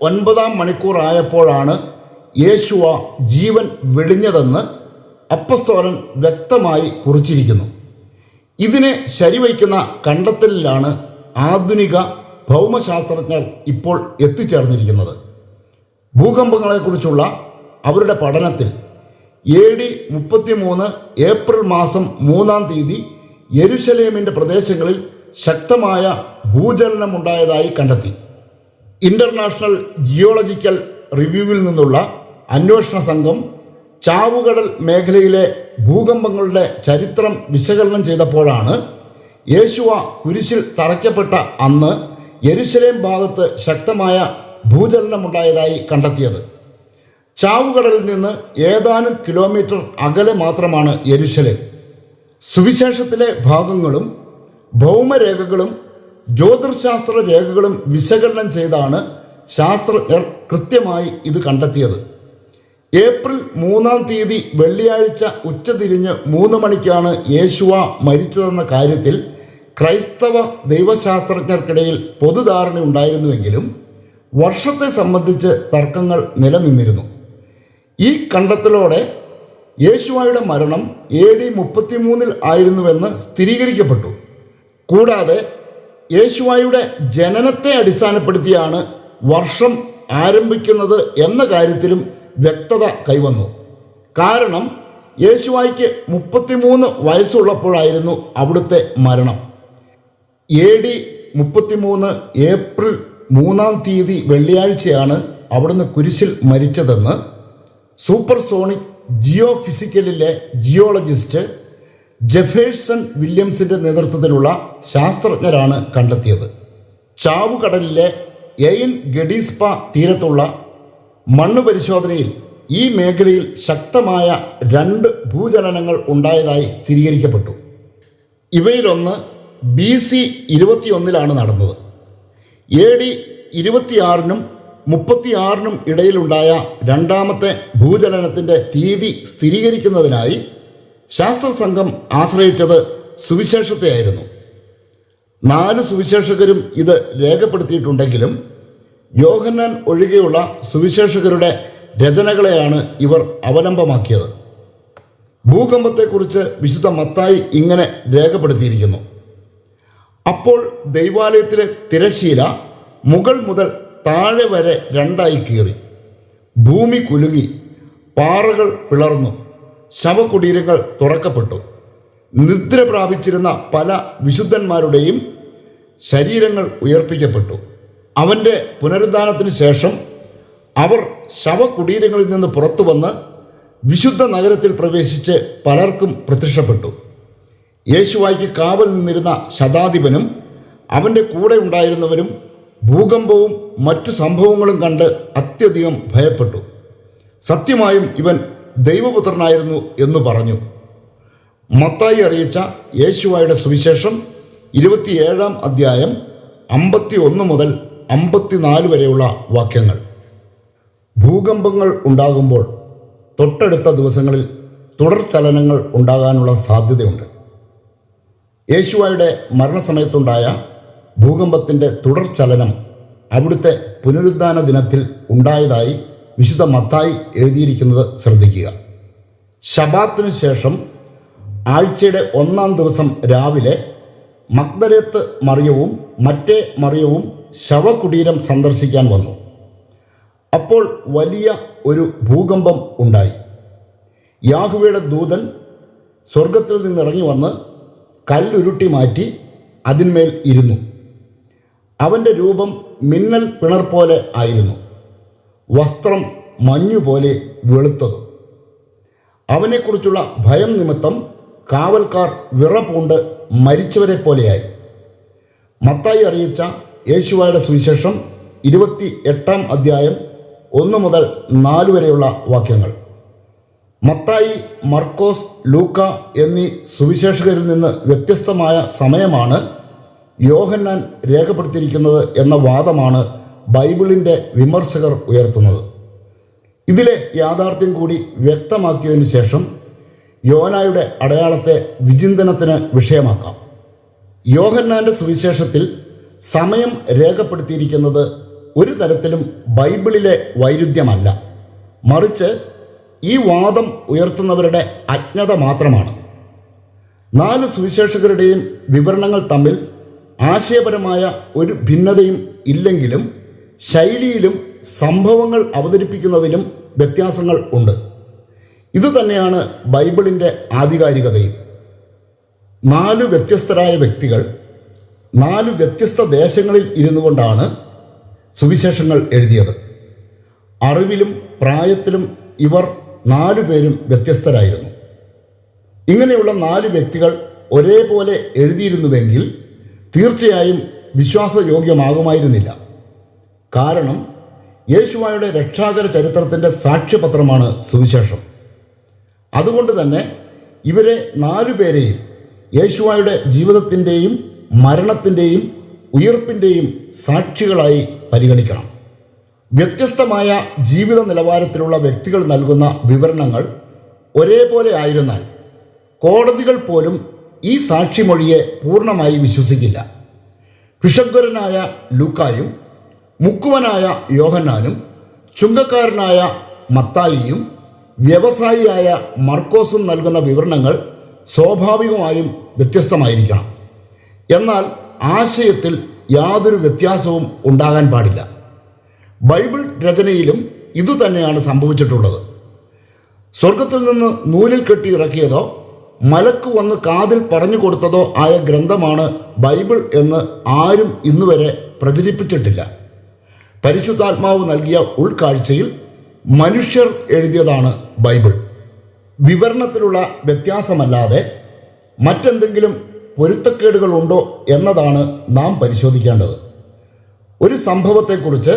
9 മണിക്കൂർ ആയപ്പോഴാണ് യേശുവ ജീവൻ വെടിഞ്ഞതെന്ന് അപ്പസ്തോലൻ വ്യക്തമായി കുറിച്ചിരിക്കുന്നു. ഇതിനെ ശരിവയ്ക്കുന്ന കണ്ടെത്തലിലാണ് ആധുനിക ഭൗമശാസ്ത്രജ്ഞർ ഇപ്പോൾ എത്തിച്ചേർന്നിരിക്കുന്നത്. ഭൂകമ്പങ്ങളെക്കുറിച്ചുള്ള അവരുടെ പഠനത്തിൽ AD 33 ഏപ്രിൽ മാസം 3-ാം തീയതി യെരുശലേമിൻ്റെ പ്രദേശങ്ങളിൽ ശക്തമായ ഭൂചലനമുണ്ടായതായി കണ്ടെത്തി. ഇൻ്റർനാഷണൽ ജിയോളജിക്കൽ റിവ്യൂവിൽ നിന്നുള്ള അന്വേഷണ സംഘം ചാവുകടൽ മേഖലയിലെ ഭൂകമ്പങ്ങളുടെ ചരിത്രം വിശകലനം ചെയ്തപ്പോഴാണ് യേശുവ കുരിശിൽ തറയ്ക്കപ്പെട്ട അന്ന് യെരുശലേം ഭാഗത്ത് ശക്തമായ ഭൂചലനമുണ്ടായതായി കണ്ടെത്തിയത്. ചാവുകടലിൽ നിന്ന് ഏതാനും കിലോമീറ്റർ അകലെ മാത്രമാണ് യെരുശലേം. സുവിശേഷത്തിലെ ഭാഗങ്ങളും ഭൗമരേഖകളും ജ്യോതിർശാസ്ത്ര രേഖകളും വിശകലനം ചെയ്താണ് ശാസ്ത്രജ്ഞർ കൃത്യമായി ഇത് കണ്ടെത്തിയത്. ഏപ്രിൽ 3-ാം തീയതി വെള്ളിയാഴ്ച ഉച്ചതിരിഞ്ഞ് 3 മണിക്കാണ് യേശുവ മരിച്ചതെന്ന കാര്യത്തിൽ ക്രൈസ്തവ ദൈവശാസ്ത്രജ്ഞർക്കിടയിൽ പൊതുധാരണയുണ്ടായിരുന്നുവെങ്കിലും വർഷത്തെ സംബന്ധിച്ച് തർക്കങ്ങൾ നിലനിന്നിരുന്നു. ഈ കണ്ടെത്തലോടെ യേശുവയുടെ മരണം AD 33 ആയിരുന്നുവെന്ന് സ്ഥിരീകരിക്കപ്പെട്ടു. കൂടാതെ യേശുവയുടെ ജനനത്തെ അടിസ്ഥാനപ്പെടുത്തിയാണ് വർഷം ആരംഭിക്കുന്നത് എന്ന കാര്യത്തിലും വ്യക്തത കൈവന്നു. കാരണം യേശുവായ്ക്ക് 33 വയസ്സുള്ളപ്പോഴായിരുന്നു അവിടുത്തെ മരണം. AD 33 ഏപ്രിൽ 3-ാം തീയതി വെള്ളിയാഴ്ചയാണ് അവിടുന്ന് കുരിശിൽ മരിച്ചതെന്ന് സൂപ്പർസോണിക് ജിയോഫിസിക്കലിലെ ജിയോളജിസ്റ്റ് ജെഫേഴ്സൺ വില്യംസിൻ്റെ നേതൃത്വത്തിലുള്ള ശാസ്ത്രജ്ഞരാണ് കണ്ടെത്തിയത്. ചാവുകടലിലെ എയിൻ ഗഡീസ്പ തീരത്തുള്ള മണ്ണ് പരിശോധനയിൽ ഈ മേഖലയിൽ ശക്തമായ 2 ഭൂചലനങ്ങൾ ഉണ്ടായതായി സ്ഥിരീകരിക്കപ്പെട്ടു. ഇവയിലൊന്ന് BC 21 നടന്നത്. AD 26-നും 36-നും ഇടയിലുണ്ടായ രണ്ടാമത്തെ ഭൂചലനത്തിൻ്റെ തീയതി സ്ഥിരീകരിക്കുന്നതിനായി ശാസ്ത്രസംഘം ആശ്രയിച്ചത് സുവിശേഷത്തെയായിരുന്നു. 4 സുവിശേഷകരും ഇത് രേഖപ്പെടുത്തിയിട്ടുണ്ടെങ്കിലും യോഹന്നാൻ ഒഴികെയുള്ള സുവിശേഷകരുടെ രചനകളെയാണ് ഇവർ അവലംബമാക്കിയത്. ഭൂകമ്പത്തെക്കുറിച്ച് വിശുദ്ധ മത്തായി ഇങ്ങനെ രേഖപ്പെടുത്തിയിരിക്കുന്നു: അപ്പോൾ ദൈവാലയത്തിലെ തിരശ്ശീല മുകൾ മുതൽ താഴെ വരെ 2 കീറി, ഭൂമി കുലുങ്ങി, പാറകൾ പിളർന്നു, ശവകുടീരങ്ങൾ തുറക്കപ്പെട്ടു. നിദ്ര പ്രാപിച്ചിരുന്ന പല വിശുദ്ധന്മാരുടെയും ശരീരങ്ങൾ ഉയർപ്പിക്കപ്പെട്ടു. അവൻ്റെ പുനരുദ്ധാനത്തിന് ശേഷം അവർ ശവകുടീരങ്ങളിൽ നിന്ന് പുറത്തു വന്ന് വിശുദ്ധ നഗരത്തിൽ പ്രവേശിച്ച് പലർക്കും പ്രത്യക്ഷപ്പെട്ടു. യേശുവായ്ക്ക് കാവൽ നിന്നിരുന്ന ശതാധിപനും അവൻ്റെ കൂടെ ഉണ്ടായിരുന്നവരും ഭൂകമ്പവും മറ്റു സംഭവങ്ങളും കണ്ട് അത്യധികം ഭയപ്പെട്ടു. സത്യമായും ഇവൻ ദൈവപുത്രനായിരുന്നു എന്നു പറഞ്ഞു. മത്തായി അറിയിച്ച യേശുവായുടെ സുവിശേഷം 27-ാം അധ്യായം 51 മുതൽ 54 വരെയുള്ള വാക്യങ്ങൾ. ഭൂകമ്പങ്ങൾ ഉണ്ടാകുമ്പോൾ തൊട്ടടുത്ത ദിവസങ്ങളിൽ തുടർചലനങ്ങൾ ഉണ്ടാകാനുള്ള സാധ്യതയുണ്ട്. യേശുവായുടെ മരണസമയത്തുണ്ടായ ഭൂകമ്പത്തിൻ്റെ തുടർചലനം അവിടുത്തെ പുനരുദ്ധാന ദിനത്തിൽ ഉണ്ടായതായി വിശുദ്ധ മത്തായി എഴുതിയിരിക്കുന്നത് ശ്രദ്ധിക്കുക. ശബാത്തിനു ശേഷം ആഴ്ചയുടെ 1-ാം ദിവസം രാവിലെ മഗ്ദലേത്ത് മറിയവും മറ്റേ മറിയവും ശവകുടീരം സന്ദർശിക്കാൻ വന്നു. അപ്പോൾ വലിയ ഒരു ഭൂകമ്പം ഉണ്ടായി. യാഹ്വയുടെ ദൂതൻ സ്വർഗത്തിൽ നിന്നിറങ്ങി വന്ന് കല്ലുരുട്ടി മാറ്റി അതിന്മേൽ ഇരുന്നു. അവൻ്റെ രൂപം മിന്നൽ പിണർ പോലെ ആയിരുന്നു, വസ്ത്രം മഞ്ഞുപോലെ വെളുത്തതും. അവനെക്കുറിച്ചുള്ള ഭയം നിമിത്തം കാവൽക്കാർ വിറപൂണ്ട് മരിച്ചവരെ പോലെയായി. മത്തായി അറിയിച്ച യേശുവായുടെ സുവിശേഷം 28-ാം അധ്യായം 1 മുതൽ 4 വരെയുള്ള വാക്യങ്ങൾ. മത്തായി, മർക്കോസ്, ലൂക്ക എന്നീ സുവിശേഷകരിൽ നിന്ന് വ്യത്യസ്തമായ സമയമാണ് യോഹന്നാൻ രേഖപ്പെടുത്തിയിരിക്കുന്നത് എന്ന വാദമാണ് ബൈബിളിൻ്റെ വിമർശകർ ഉയർത്തുന്നത്. ഇതിലെ യാഥാർത്ഥ്യം കൂടി വ്യക്തമാക്കിയതിനു ശേഷം യോനായുടെ അടയാളത്തെ വിചിന്തനത്തിന് വിഷയമാക്കാം. യോഹന്നാൻ്റെ സുവിശേഷത്തിൽ സമയം രേഖപ്പെടുത്തിയിരിക്കുന്നത് ഒരു തരത്തിലും ബൈബിളിലെ വൈരുദ്ധ്യമല്ല, മറിച്ച് ഈ വാദം ഉയർത്തുന്നവരുടെ അജ്ഞത മാത്രമാണ്. 4 സുവിശേഷകരുടെയും വിവരണങ്ങൾ തമ്മിൽ ആശയപരമായ ഒരു ഭിന്നതയും ഇല്ലെങ്കിലും ശൈലിയിലും സംഭവങ്ങൾ അവതരിപ്പിക്കുന്നതിലും വ്യത്യാസങ്ങൾ ഉണ്ട്. ഇതുതന്നെയാണ് ബൈബിളിൻ്റെ ആധികാരികതയും. 4 വ്യത്യസ്തരായ വ്യക്തികൾ 4 വ്യത്യസ്ത ദേശങ്ങളിൽ ഇരുന്നു കൊണ്ടാണ് സുവിശേഷങ്ങൾ എഴുതിയത്. അറിവിലും പ്രായത്തിലും ഇവർ 4 പേരും വ്യത്യസ്തരായിരുന്നു. ഇങ്ങനെയുള്ള 4 വ്യക്തികൾ ഒരേപോലെ എഴുതിയിരുന്നുവെങ്കിൽ തീർച്ചയായും വിശ്വാസയോഗ്യമാകുമായിരുന്നില്ല. കാരണം യേശുവായുടെ രക്ഷാകര ചരിത്രത്തിൻ്റെ സാക്ഷ്യപത്രമാണ് സുവിശേഷം. അതുകൊണ്ട് തന്നെ ഇവരെ 4 പേരെയും യേശുവായുടെ ജീവിതത്തിൻ്റെയും മരണത്തിൻ്റെയും ഉയിർപ്പിൻ്റെയും സാക്ഷികളായി പരിഗണിക്കണം. വ്യത്യസ്തമായ ജീവിത നിലവാരത്തിലുള്ള വ്യക്തികൾ നൽകുന്ന വിവരണങ്ങൾ ഒരേപോലെ ആയിരുന്നാൽ കോടതികൾ പോലും ഈ സാക്ഷിമൊഴിയെ പൂർണ്ണമായി വിശ്വസിക്കില്ല. പിശഗ്വരനായ ലൂക്കായും മുക്കുവനായ യോഹന്നാനും ചുങ്കക്കാരനായ മത്തായിയും വ്യവസായിയായ മർക്കോസും നൽകുന്ന വിവരണങ്ങൾ സ്വാഭാവികമായും വ്യത്യസ്തമായിരിക്കണം. എന്നാൽ ആശയത്തിൽ യാതൊരു വ്യത്യാസവും ഉണ്ടാകാൻ പാടില്ല. ബൈബിൾ രചനയിലും ഇതുതന്നെയാണ് സംഭവിച്ചിട്ടുള്ളത്. സ്വർഗത്തിൽ നിന്ന് നൂലിൽ കെട്ടി ഇറക്കിയതോ മലക്ക് വന്ന് കാതിൽ പറഞ്ഞു കൊടുത്തതോ ആയ ഗ്രന്ഥമാണ് ബൈബിൾ എന്ന് ആരും ഇന്നുവരെ പ്രചരിപ്പിച്ചിട്ടില്ല. പരിശുദ്ധാത്മാവ് നൽകിയ ഉൾക്കാഴ്ചയിൽ മനുഷ്യർ എഴുതിയതാണ് ബൈബിൾ. വിവരണത്തിലുള്ള വ്യത്യാസമല്ലാതെ മറ്റെന്തെങ്കിലും പൊരുത്തക്കേടുകളുണ്ടോ എന്നതാണ് നാം പരിശോധിക്കേണ്ടത്. ഒരു സംഭവത്തെക്കുറിച്ച്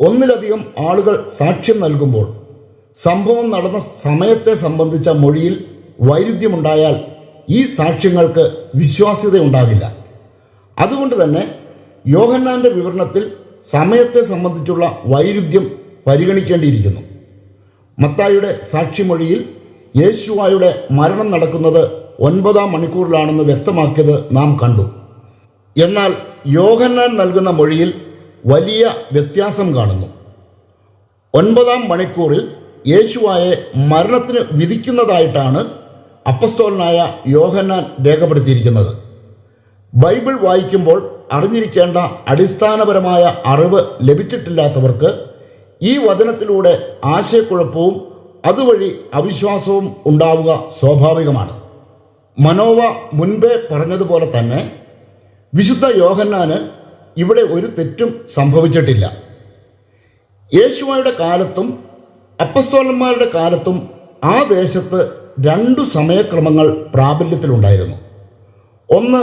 ഒന്നിലധികം ആളുകൾ സാക്ഷ്യം നൽകുമ്പോൾ സംഭവം നടന്ന സമയത്തെ സംബന്ധിച്ച മൊഴിയിൽ വൈരുദ്ധ്യമുണ്ടായാൽ ഈ സാക്ഷ്യങ്ങൾക്ക് വിശ്വാസ്യതയുണ്ടാകില്ല. അതുകൊണ്ട് തന്നെ യോഹന്നാൻ്റെ വിവരണത്തിൽ സമയത്തെ സംബന്ധിച്ചുള്ള വൈരുദ്ധ്യം പരിഗണിക്കേണ്ടിയിരിക്കുന്നു. മത്തായിയുടെ സാക്ഷിമൊഴിയിൽ യേശുവായുടെ മരണം നടക്കുന്നത് 9-ാം മണിക്കൂറിലാണെന്ന് വ്യക്തമാക്കിയത് നാം കണ്ടു. എന്നാൽ യോഹന്നാൻ നൽകുന്ന മൊഴിയിൽ വലിയ വ്യത്യാസം കാണുന്നു. 9-ാം മണിക്കൂറിൽ യേശുവായെ മരണത്തിന് വിധിക്കുന്നതായിട്ടാണ് അപ്പസ്തോലനായ യോഹന്നാൻ രേഖപ്പെടുത്തിയിരിക്കുന്നത്. ബൈബിൾ വായിക്കുമ്പോൾ അറിഞ്ഞിരിക്കേണ്ട അടിസ്ഥാനപരമായ അറിവ് ലഭിച്ചിട്ടില്ലാത്തവർക്ക് ഈ വചനത്തിലൂടെ ആശയക്കുഴപ്പവും അതുവഴി അവിശ്വാസവും ഉണ്ടാവുക സ്വാഭാവികമാണ്. മനോവ മുൻപേ പറഞ്ഞതുപോലെ തന്നെ വിശുദ്ധ യോഹന്നാന് ഇവിടെ ഒരു തെറ്റും സംഭവിച്ചിട്ടില്ല. യേശുവായുടെ കാലത്തും അപ്പസ്തോലന്മാരുടെ കാലത്തും ആ ദേശത്ത് 2 സമയക്രമങ്ങൾ പ്രാബല്യത്തിലുണ്ടായിരുന്നു. ഒന്ന്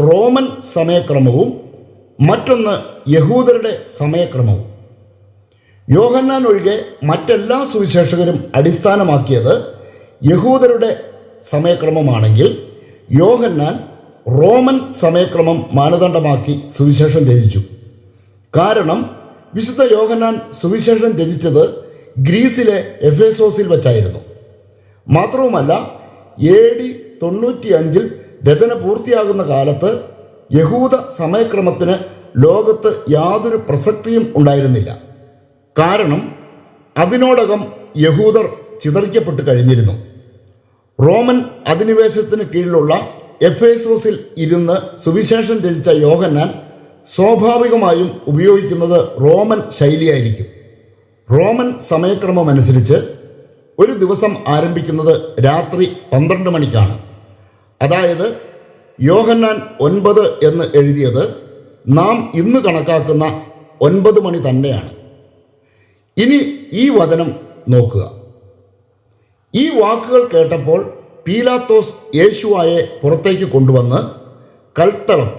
റോമൻ സമയക്രമവും മറ്റൊന്ന് യഹൂദരുടെ സമയക്രമവും. യോഹന്നാൻ ഒഴികെ മറ്റെല്ലാ സുവിശേഷകരും അടിസ്ഥാനമാക്കിയത് യഹൂദരുടെ സമയക്രമമാണെങ്കിൽ യോഹന്നാൻ റോമൻ സമയക്രമം മാനദണ്ഡമാക്കി സുവിശേഷം രചിച്ചു. കാരണം വിശുദ്ധ യോഹന്നാൻ സുവിശേഷം രചിച്ചത് ഗ്രീസിലെ എഫേസോസിൽ വച്ചായിരുന്നു. മാത്രവുമല്ല AD 95 രചന പൂർത്തിയാകുന്ന കാലത്ത് യഹൂദ സമയക്രമത്തിന് ലോകത്ത് യാതൊരു പ്രസക്തിയും ഉണ്ടായിരുന്നില്ല. കാരണം അതിനോടകം യഹൂദർ ചിതറിക്കപ്പെട്ട് കഴിഞ്ഞിരുന്നു. റോമൻ അധിനിവേശത്തിന് കീഴിലുള്ള എഫേസോസിൽ ഇരുന്ന് സുവിശേഷം രചിച്ച യോഹന്നാൻ സ്വാഭാവികമായും ഉപയോഗിക്കുന്നത് റോമൻ ശൈലിയായിരിക്കും. റോമൻ സമയക്രമം അനുസരിച്ച് ഒരു ദിവസം ആരംഭിക്കുന്നത് രാത്രി 12 മണിക്കാണ്. അതായത് യോഹന്നാൻ 9 എന്ന് എഴുതിയത് നാം ഇന്ന് കണക്കാക്കുന്ന 9 മണി തന്നെയാണ്. ഇനി ഈ വചനം നോക്കുക. ഈ വാക്കുകൾ കേട്ടപ്പോൾ പീലാത്തോസ് യേശുവായെ പുറത്തേക്ക് കൊണ്ടുവന്ന് കൽത്തളം,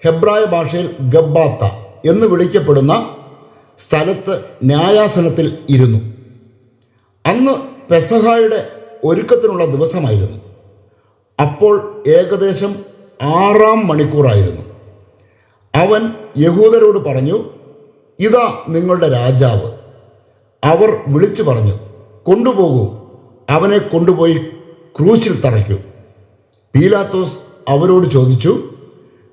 ഹെബ്രായ ഭാഷയിൽ ഗബ്ബാത്ത എന്ന് വിളിക്കപ്പെടുന്ന സ്ഥലത്ത് ന്യായാസനത്തിൽ ഇരുന്നു. അന്ന് പെസഹായുടെ ഒരുക്കത്തിനുള്ള ദിവസമായിരുന്നു. അപ്പോൾ ഏകദേശം 6-ാം മണിക്കൂറായിരുന്നു. അവൻ യഹൂദരോട് പറഞ്ഞു, ഇതാ നിങ്ങളുടെ രാജാവ്. അവർ വിളിച്ചു പറഞ്ഞു, കൊണ്ടുപോകൂ, അവനെ കൊണ്ടുപോയി ക്രൂശിൽ തറയ്ക്കൂ. പീലാത്തോസ് അവരോട് ചോദിച്ചു,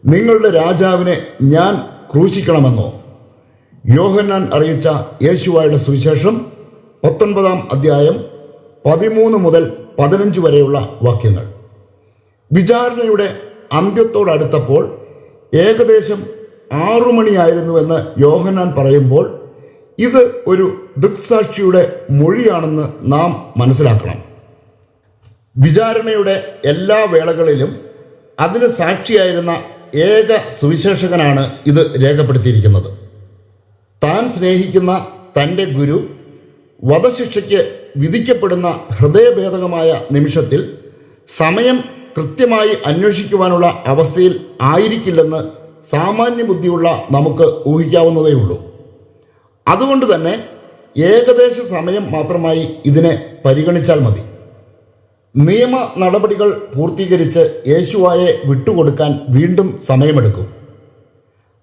നിങ്ങളുടെ രാജാവിനെ ഞാൻ ക്രൂശിക്കണമെന്നോ? യോഹന്നാൻ അറിയിച്ച യേശുവായുടെ സുവിശേഷം 19-ാം അധ്യായം 13 മുതൽ 15 വരെയുള്ള വാക്യങ്ങൾ. വിചാരണയുടെ അന്ത്യത്തോടടുത്തപ്പോൾ ഏകദേശം 6 മണിയായിരുന്നുവെന്ന് യോഹന്നാൻ പറയുമ്പോൾ ഇത് ഒരു ദൃക്സാക്ഷിയുടെ മൊഴിയാണെന്ന് നാം മനസ്സിലാക്കണം. വിചാരണയുടെ എല്ലാ വേളകളിലും അതിന് സാക്ഷിയായിരുന്ന ഏക സുവിശേഷകനാണ് ഇത് രേഖപ്പെടുത്തിയിരിക്കുന്നത്. താൻ സ്നേഹിക്കുന്ന തൻ്റെ ഗുരു വധശിക്ഷയ്ക്ക് വിധിക്കപ്പെടുന്ന ഹൃദയഭേദകമായ നിമിഷത്തിൽ സമയം കൃത്യമായി അന്വേഷിക്കുവാനുള്ള അവസ്ഥയിൽ ആയിരിക്കില്ലെന്ന് സാമാന്യ ബുദ്ധിയുള്ള നമുക്ക് ഊഹിക്കാവുന്നതേയുള്ളൂ. അതുകൊണ്ട് തന്നെ ഏകദേശ സമയം മാത്രമായി ഇതിനെ പരിഗണിച്ചാൽ മതി. നിയമ നടപടികൾ പൂർത്തീകരിച്ച് യേശുവായെ വിട്ടുകൊടുക്കാൻ വീണ്ടും സമയമെടുക്കും.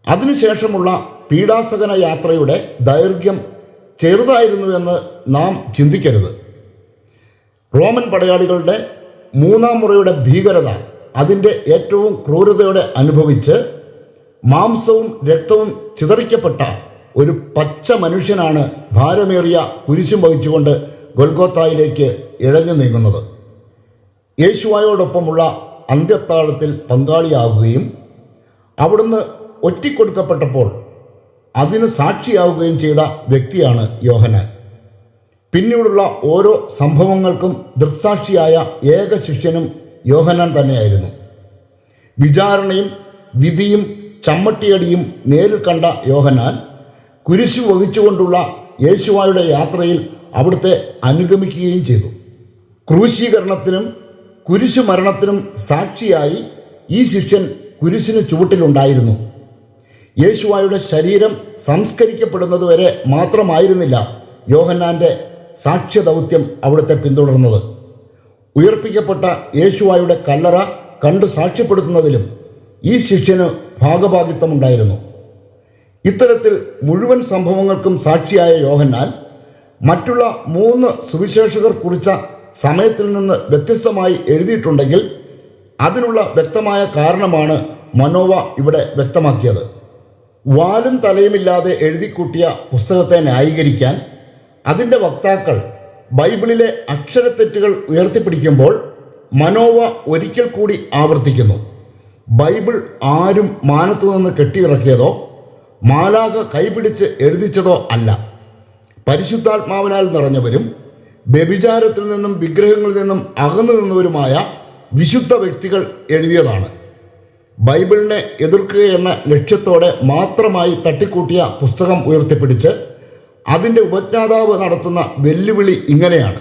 അതിനുശേഷമുള്ള പീഡാസകന യാത്രയുടെ ദൈർഘ്യം ചെറുതായിരുന്നുവെന്ന് നാം ചിന്തിക്കരുത്. റോമൻ പടയാളികളുടെ 3-ാം മുറയുടെ ഭീകരത അതിൻ്റെ ഏറ്റവും ക്രൂരതയോടെ അനുഭവിച്ച് മാംസവും രക്തവും ചിതറിക്കപ്പെട്ട ഒരു പച്ച മനുഷ്യനാണ് ഭാരമേറിയ കുരിശും വഹിച്ചുകൊണ്ട് ഗൊൽഗോത്തായിലേക്ക് ഇഴഞ്ഞു നീങ്ങുന്നത്. യേശുവായോടൊപ്പമുള്ള അന്ത്യത്താഴത്തിൽ പങ്കാളിയാവുകയും അവിടുന്ന് ഒറ്റിക്കൊടുക്കപ്പെട്ടപ്പോൾ അതിന് സാക്ഷിയാവുകയും ചെയ്ത വ്യക്തിയാണ് യോഹന്നാൻ. പിന്നീടുള്ള ഓരോ സംഭവങ്ങൾക്കും ദൃക്സാക്ഷിയായ ഏക ശിഷ്യനും യോഹന്നാൻ തന്നെയായിരുന്നു. വിചാരണയും വിധിയും ചമ്മട്ടിയടിയും നേരിൽ കണ്ട യോഹന്നാൻ കുരിശു വഹിച്ചുകൊണ്ടുള്ള യേശുവായുടെ യാത്രയിൽ അവിടുത്തെ അനുഗമിക്കുകയും ചെയ്തു. ക്രൂശീകരണത്തിനും കുരിശു മരണത്തിനും സാക്ഷിയായി ഈ ശിഷ്യൻ കുരിശിന് ചുവട്ടിലുണ്ടായിരുന്നു. യേശുവായുടെ ശരീരം സംസ്കരിക്കപ്പെടുന്നതുവരെ മാത്രമായിരുന്നില്ല യോഹന്നാൻ്റെ സാക്ഷ്യദൗത്യം അവിടുത്തെ പിന്തുടർന്നത്. ഉയർപ്പിക്കപ്പെട്ട യേശുവായുടെ കല്ലറ കണ്ടു സാക്ഷ്യപ്പെടുത്തുന്നതിലും ഈ ശിഷ്യന് ഭാഗഭാഗിത്വമുണ്ടായിരുന്നു. ഇത്തരത്തിൽ മുഴുവൻ സംഭവങ്ങൾക്കും സാക്ഷിയായ യോഹന്നാൻ മറ്റുള്ള 3 സുവിശേഷകർ കുറിച്ച സമയത്തിൽ നിന്ന് വ്യത്യസ്തമായി എഴുതിയിട്ടുണ്ടെങ്കിൽ അതിനുള്ള വ്യക്തമായ കാരണമാണ് മനോവ ഇവിടെ വ്യക്തമാക്കിയത്. വാലും തലയുമില്ലാതെ എഴുതിക്കൂട്ടിയ പുസ്തകത്തെ ന്യായീകരിക്കാൻ അതിൻ്റെ വക്താക്കൾ ബൈബിളിലെ അക്ഷരത്തെറ്റുകൾ ഉയർത്തിപ്പിടിക്കുമ്പോൾ മനോവ ഒരിക്കൽ കൂടി ആവർത്തിക്കുന്നു, ബൈബിൾ ആരും മാനത്തു നിന്ന് കെട്ടിയിറക്കിയതോ മാലാഖ കൈപിടിച്ച് എഴുതിച്ചതോ അല്ല. പരിശുദ്ധാത്മാവിനാൽ നിറഞ്ഞവരും വ്യഭിചാരത്തിൽ നിന്നും വിഗ്രഹങ്ങളിൽ നിന്നും അകന്നു നിന്നവരുമായ വിശുദ്ധ വ്യക്തികൾ എഴുതിയതാണ്. ബൈബിളിനെ എതിർക്കുകയെന്ന ലക്ഷ്യത്തോടെ മാത്രമായി തട്ടിക്കൂട്ടിയ പുസ്തകം ഉയർത്തിപ്പിടിച്ച് അതിൻ്റെ ഉപജ്ഞാതാവ് നടത്തുന്ന വെല്ലുവിളി ഇങ്ങനെയാണ്: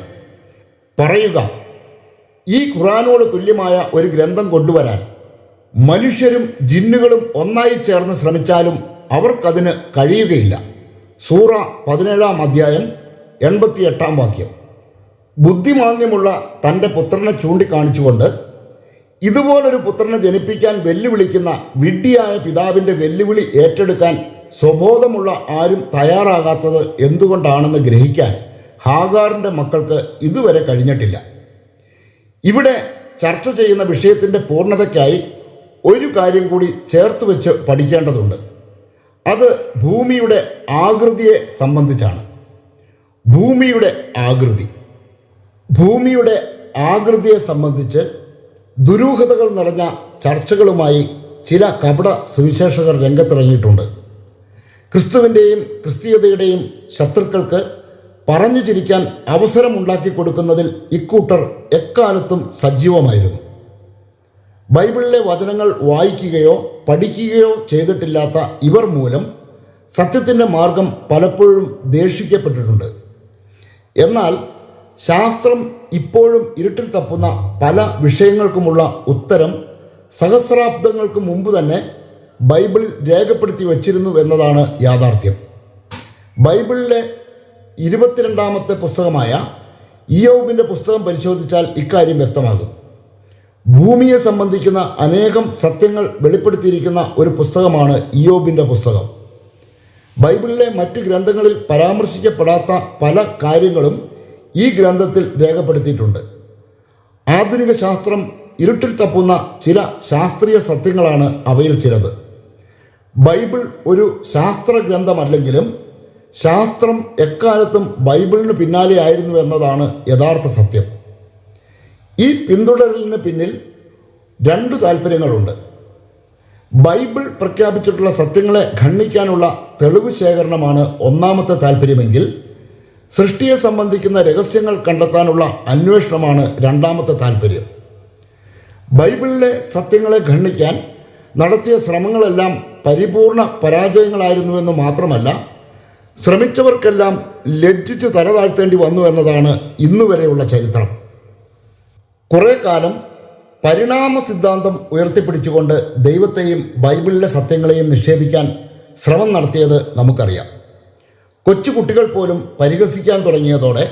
പറയുക, ഈ ഖുറാനോട് തുല്യമായ ഒരു ഗ്രന്ഥം കൊണ്ടുവരാൻ മനുഷ്യരും ജിന്നുകളും ഒന്നായി ചേർന്ന് ശ്രമിച്ചാലും അവർക്കതിന് കഴിയുകയില്ല. സൂറ 17-ാം അധ്യായം 88-ാം വാക്യം. ബുദ്ധിമാന്യമുള്ള തൻ്റെ പുത്രനെ ചൂണ്ടിക്കാണിച്ചുകൊണ്ട് ഇതുപോലൊരു പുത്രനെ ജനിപ്പിക്കാൻ വെല്ലുവിളിക്കുന്ന വിഡ്ഢിയായ പിതാവിൻ്റെ വെല്ലുവിളി ഏറ്റെടുക്കാൻ സ്വബോധമുള്ള ആരും തയ്യാറാകാത്തത് എന്തുകൊണ്ടാണെന്ന് ഗ്രഹിക്കാൻ ഹാഗാറിൻ്റെ മക്കൾക്ക് ഇതുവരെ കഴിഞ്ഞിട്ടില്ല. ഇവിടെ ചർച്ച ചെയ്യുന്ന വിഷയത്തിൻ്റെ പൂർണ്ണതയ്ക്കായി ഒരു കാര്യം കൂടി ചേർത്ത് വെച്ച് പഠിക്കേണ്ടതുണ്ട്. അത് ഭൂമിയുടെ ആകൃതിയെ സംബന്ധിച്ചാണ്. ഭൂമിയുടെ ആകൃതിയെ സംബന്ധിച്ച് ദുരൂഹതകൾ നിറഞ്ഞ ചർച്ചകളുമായി ചില കപട സുവിശേഷകർ രംഗത്തിറങ്ങിയിട്ടുണ്ട്. ക്രിസ്തുവിൻ്റെയും ക്രിസ്തീയതയുടെയും ശത്രുക്കൾക്ക് പറഞ്ഞു ചിരിക്കാൻ അവസരമുണ്ടാക്കി കൊടുക്കുന്നതിൽ ഇക്കൂട്ടർ എക്കാലത്തും സജീവമായിരുന്നു. ബൈബിളിലെ വചനങ്ങൾ വായിക്കുകയോ പഠിക്കുകയോ ചെയ്തിട്ടില്ലാത്ത ഇവർ മൂലം സത്യത്തിൻ്റെ മാർഗം പലപ്പോഴും ദേഷിക്കപ്പെട്ടിട്ടുണ്ട്. എന്നാൽ ശാസ്ത്രം ഇപ്പോഴും ഇരുട്ടിൽ തപ്പുന്ന പല വിഷയങ്ങൾക്കുമുള്ള ഉത്തരം സഹസ്രാബ്ദങ്ങൾക്ക് മുമ്പ് തന്നെ ബൈബിളിൽ രേഖപ്പെടുത്തി വച്ചിരുന്നു എന്നതാണ് യാഥാർത്ഥ്യം. ബൈബിളിലെ 22ാമത്തെ പുസ്തകമായ ഇയ്യോബിൻ്റെ പുസ്തകം പരിശോധിച്ചാൽ ഇക്കാര്യം വ്യക്തമാകും. ഭൂമിയെ സംബന്ധിക്കുന്ന അനേകം സത്യങ്ങൾ വെളിപ്പെടുത്തിയിരിക്കുന്ന ഒരു പുസ്തകമാണ് ഇയ്യോബിൻ്റെ പുസ്തകം. ബൈബിളിലെ മറ്റ് ഗ്രന്ഥങ്ങളിൽ പരാമർശിക്കപ്പെടാത്ത പല കാര്യങ്ങളും ഈ ഗ്രന്ഥത്തിൽ രേഖപ്പെടുത്തിയിട്ടുണ്ട്. ആധുനിക ശാസ്ത്രം ഇരുട്ടിൽ തപ്പുന്ന ചില ശാസ്ത്രീയ സത്യങ്ങളാണ് അവയിൽ ചിലത്. ബൈബിൾ ഒരു ശാസ്ത്ര ഗ്രന്ഥമല്ലെങ്കിലും ശാസ്ത്രം എക്കാലത്തും ബൈബിളിന് പിന്നാലെ ആയിരുന്നു എന്നതാണ് യഥാർത്ഥ സത്യം. ഈ പിന്തുടരലിന് പിന്നിൽ 2 താല്പര്യങ്ങളുണ്ട്. ബൈബിൾ പ്രഖ്യാപിച്ചിട്ടുള്ള സത്യങ്ങളെ ഖണ്ഡിക്കാനുള്ള തെളിവ് ശേഖരണമാണ് ഒന്നാമത്തെ താല്പര്യമെങ്കിൽ, സൃഷ്ടിയെ സംബന്ധിക്കുന്ന രഹസ്യങ്ങൾ കണ്ടെത്താനുള്ള അന്വേഷണമാണ് രണ്ടാമത്തെ താല്പര്യം. ബൈബിളിലെ സത്യങ്ങളെ ഖണ്ഡിക്കാൻ നടത്തിയ ശ്രമങ്ങളെല്ലാം പരിപൂർണ പരാജയങ്ങളായിരുന്നുവെന്ന് മാത്രമല്ല, ശ്രമിച്ചവർക്കെല്ലാം ലജ്ജിച്ച് തല താഴ്ത്തേണ്ടി വന്നു എന്നതാണ് ഇന്നുവരെയുള്ള ചരിത്രം. കുറേ കാലം പരിണാമ സിദ്ധാന്തം ഉയർത്തിപ്പിടിച്ചുകൊണ്ട് ദൈവത്തെയും ബൈബിളിലെ സത്യങ്ങളെയും നിഷേധിക്കാൻ ശ്രമം നടത്തിയത് നമുക്കറിയാം. കൊച്ചുകുട്ടികൾ പോലും പരിഹസിക്കാൻ തുടങ്ങിയതോടെ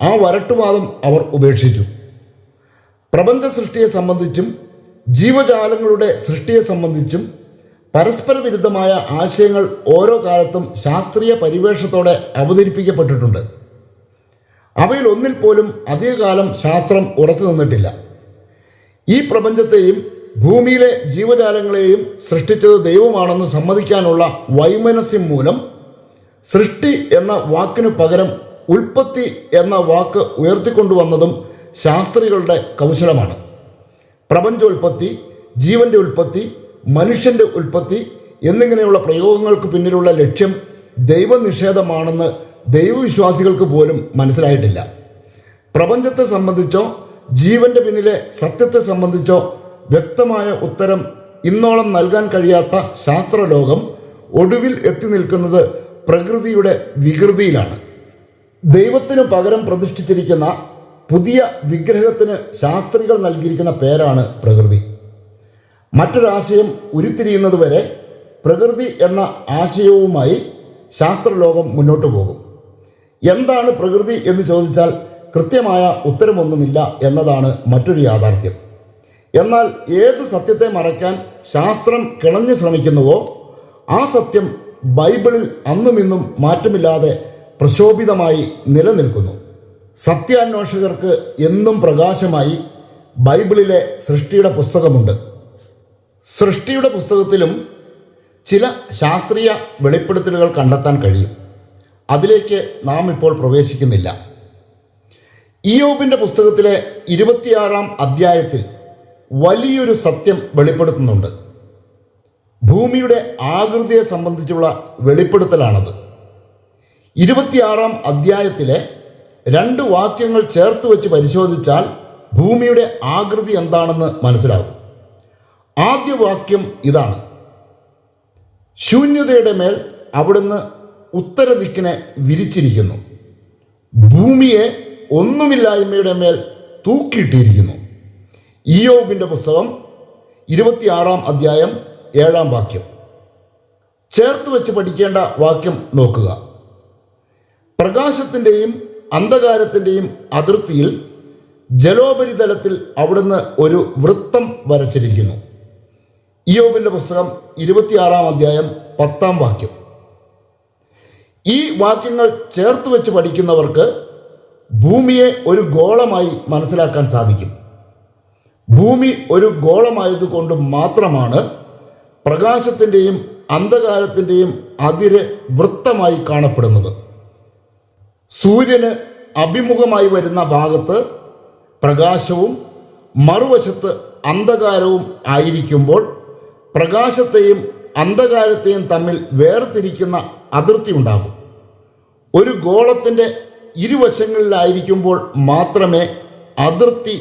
ആ വരട്ടുവാദം അവർ ഉപേക്ഷിച്ചു. പ്രപഞ്ച സൃഷ്ടിയെ സംബന്ധിച്ചും ജീവജാലങ്ങളുടെ സൃഷ്ടിയെ സംബന്ധിച്ചും പരസ്പര വിരുദ്ധമായ ആശയങ്ങൾ ഓരോ കാലത്തും ശാസ്ത്രീയ പരിവേഷത്തോടെ അവതരിപ്പിക്കപ്പെട്ടിട്ടുണ്ട്. അവയിൽ ഒന്നിൽ പോലും അധികകാലം ശാസ്ത്രം ഉറച്ചു നിന്നിട്ടില്ല. ഈ പ്രപഞ്ചത്തെയും ഭൂമിയിലെ ജീവജാലങ്ങളെയും സൃഷ്ടിച്ചത് ദൈവമാണെന്ന് സമ്മതിക്കാനുള്ള വൈമനസ്യം മൂലം സൃഷ്ടി എന്ന വാക്കിനു പകരം ഉൽപ്പത്തി എന്ന വാക്ക് ഉയർത്തിക്കൊണ്ടുവന്നതും ശാസ്ത്രികളുടെ കൗശലമാണ്. പ്രപഞ്ചോൽപ്പത്തി, ജീവന്റെ ഉൽപ്പത്തി, മനുഷ്യന്റെ ഉൽപ്പത്തി എന്നിങ്ങനെയുള്ള പ്രയോഗങ്ങൾക്ക് പിന്നിലുള്ള ലക്ഷ്യം ദൈവനിഷേധമാണെന്ന് ദൈവവിശ്വാസികൾക്ക് പോലും മനസ്സിലായിട്ടില്ല. പ്രപഞ്ചത്തെ സംബന്ധിച്ചോ ജീവന്റെ പിന്നിലെ സത്യത്തെ സംബന്ധിച്ചോ വ്യക്തമായ ഉത്തരം ഇന്നോളം നൽകാൻ കഴിയാത്ത ശാസ്ത്രലോകം ഒടുവിൽ എത്തി നിൽക്കുന്നത് പ്രകൃതിയുടെ വികൃതിയിലാണ്. ദൈവത്തിനു പകരം പ്രതിഷ്ഠിച്ചിരിക്കുന്ന പുതിയ വിഗ്രഹത്തിന് ശാസ്ത്രികൾ നൽകിയിരിക്കുന്ന പേരാണ് പ്രകൃതി. മറ്റൊരാശയം ഉരുത്തിരിയുന്നതുവരെ പ്രകൃതി എന്ന ആശയവുമായി ശാസ്ത്രലോകം മുന്നോട്ടു പോകും. എന്താണ് പ്രകൃതി എന്ന് ചോദിച്ചാൽ കൃത്യമായ ഉത്തരമൊന്നുമില്ല എന്നതാണ് മറ്റൊരു യാഥാർത്ഥ്യം. എന്നാൽ ഏത് സത്യത്തെ മറയ്ക്കാൻ ശാസ്ത്രം കിണഞ്ഞു ശ്രമിക്കുന്നുവോ ആ സത്യം ബൈബിളിൽ അന്നും ഇന്നും മാറ്റമില്ലാതെ പ്രശോഭിതമായി നിലനിൽക്കുന്നു. സത്യാന്വേഷകർക്ക് എന്നും പ്രകാശമായി ബൈബിളിലെ സൃഷ്ടിയുടെ പുസ്തകമുണ്ട്. സൃഷ്ടിയുടെ പുസ്തകത്തിലും ചില ശാസ്ത്രീയ വെളിപ്പെടുത്തലുകൾ കണ്ടെത്താൻ കഴിയും. അതിലേക്ക് നാം ഇപ്പോൾ പ്രവേശിക്കുന്നില്ല. ഇയ്യോബിൻ്റെ പുസ്തകത്തിലെ 26-ാം അധ്യായത്തിൽ വലിയൊരു സത്യം വെളിപ്പെടുത്തുന്നുണ്ട്. ഭൂമിയുടെ ആകൃതിയെ സംബന്ധിച്ചുള്ള വെളിപ്പെടുത്തലാണത്. 26-ാം അധ്യായത്തിലെ 2 വാക്യങ്ങൾ ചേർത്ത് വെച്ച് പരിശോധിച്ചാൽ ഭൂമിയുടെ ആകൃതി എന്താണെന്ന് മനസ്സിലാകും. ആദ്യ വാക്യം ഇതാണ്: ശൂന്യതയുടെ മേൽ അവിടുന്ന് ഉത്തരദിക്കിനെ വിരിച്ചിരിക്കുന്നു, ഭൂമിയെ ഒന്നുമില്ലായ്മയുടെ മേൽ തൂക്കിയിട്ടിരിക്കുന്നു. ഇയ്യോബിൻ്റെ പുസ്തകം 26-ാം അധ്യായം 7-ാം വാക്യം. ചേർത്ത് വെച്ച് പഠിക്കേണ്ട വാക്യം നോക്കുക. പ്രകാശത്തിൻ്റെയും അന്ധകാരത്തിൻ്റെയും അതിർത്തിയിൽ ജലോപരിതലത്തിൽ അവിടുന്ന് ഒരു വൃത്തം വരച്ചിരിക്കുന്നു. ഇയ്യോബിൻ്റെ പുസ്തകം 26-ാം അധ്യായം 10-ാം വാക്യം. ഈ വാക്യങ്ങൾ ചേർത്ത് വെച്ച് പഠിക്കുന്നവർക്ക് ഭൂമിയെ ഒരു ഗോളമായി മനസ്സിലാക്കാൻ സാധിക്കും. ഭൂമി ഒരു ഗോളമായതുകൊണ്ട് മാത്രമാണ് പ്രകാശത്തിൻ്റെയും അന്ധകാരത്തിൻ്റെയും അതിര് വൃത്തമായി കാണപ്പെടുന്നത്. സൂര്യന് അഭിമുഖമായി വരുന്ന ഭാഗത്ത് പ്രകാശവും മറുവശത്ത് അന്ധകാരവും ആയിരിക്കുമ്പോൾ പ്രകാശത്തെയും അന്ധകാരത്തെയും തമ്മിൽ വേർതിരിക്കുന്ന അതിർത്തി ഉണ്ടാകും. ഒരു ഗോളത്തിൻ്റെ ഇരുവശങ്ങളിലായിരിക്കുമ്പോൾ മാത്രമേ അതിർത്തി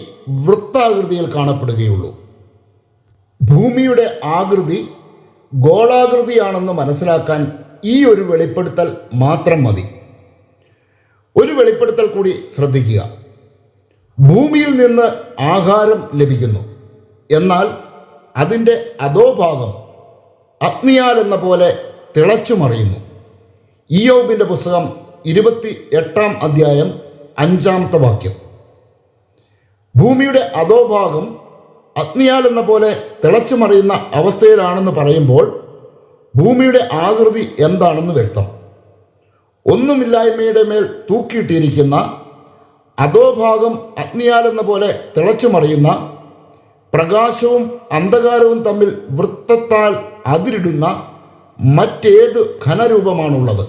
വൃത്താകൃതിയിൽ കാണപ്പെടുകയുള്ളൂ. ഭൂമിയുടെ ആകൃതി ഗോളാകൃതിയാണെന്ന് മനസ്സിലാക്കാൻ ഈ ഒരു വെളിപ്പെടുത്തൽ മാത്രം മതി. ഒരു വെളിപ്പെടുത്തൽ കൂടി ശ്രദ്ധിക്കുക. ഭൂമിയിൽ നിന്ന് ആഹാരം ലഭിക്കുന്നു, എന്നാൽ അതിൻ്റെ അധോഭാഗം അഗ്നിയാൽ എന്ന പോലെ തിളച്ചുമറിയുന്നു. ഇയ്യോബിൻ്റെ പുസ്തകം 28-ാം അധ്യായം 5-ാമത്തെ വാക്യം. ഭൂമിയുടെ അധോഭാഗം അഗ്നിയാൽ എന്ന പോലെ തിളച്ചുമറിയുന്ന അവസ്ഥയിലാണെന്ന് പറയുമ്പോൾ ഭൂമിയുടെ ആകൃതി എന്താണെന്ന് വ്യക്തം. ഒന്നുമില്ലായ്മയുടെ മേൽ തൂക്കിയിട്ടിരിക്കുന്ന, അധോഭാഗം അഗ്നിയാൽ എന്ന പോലെ തിളച്ചുമറിയുന്ന, പ്രകാശവും അന്ധകാരവും തമ്മിൽ വൃത്തത്താൽ അതിരിടുന്ന മറ്റേത് ഘനരൂപമാണുള്ളത്?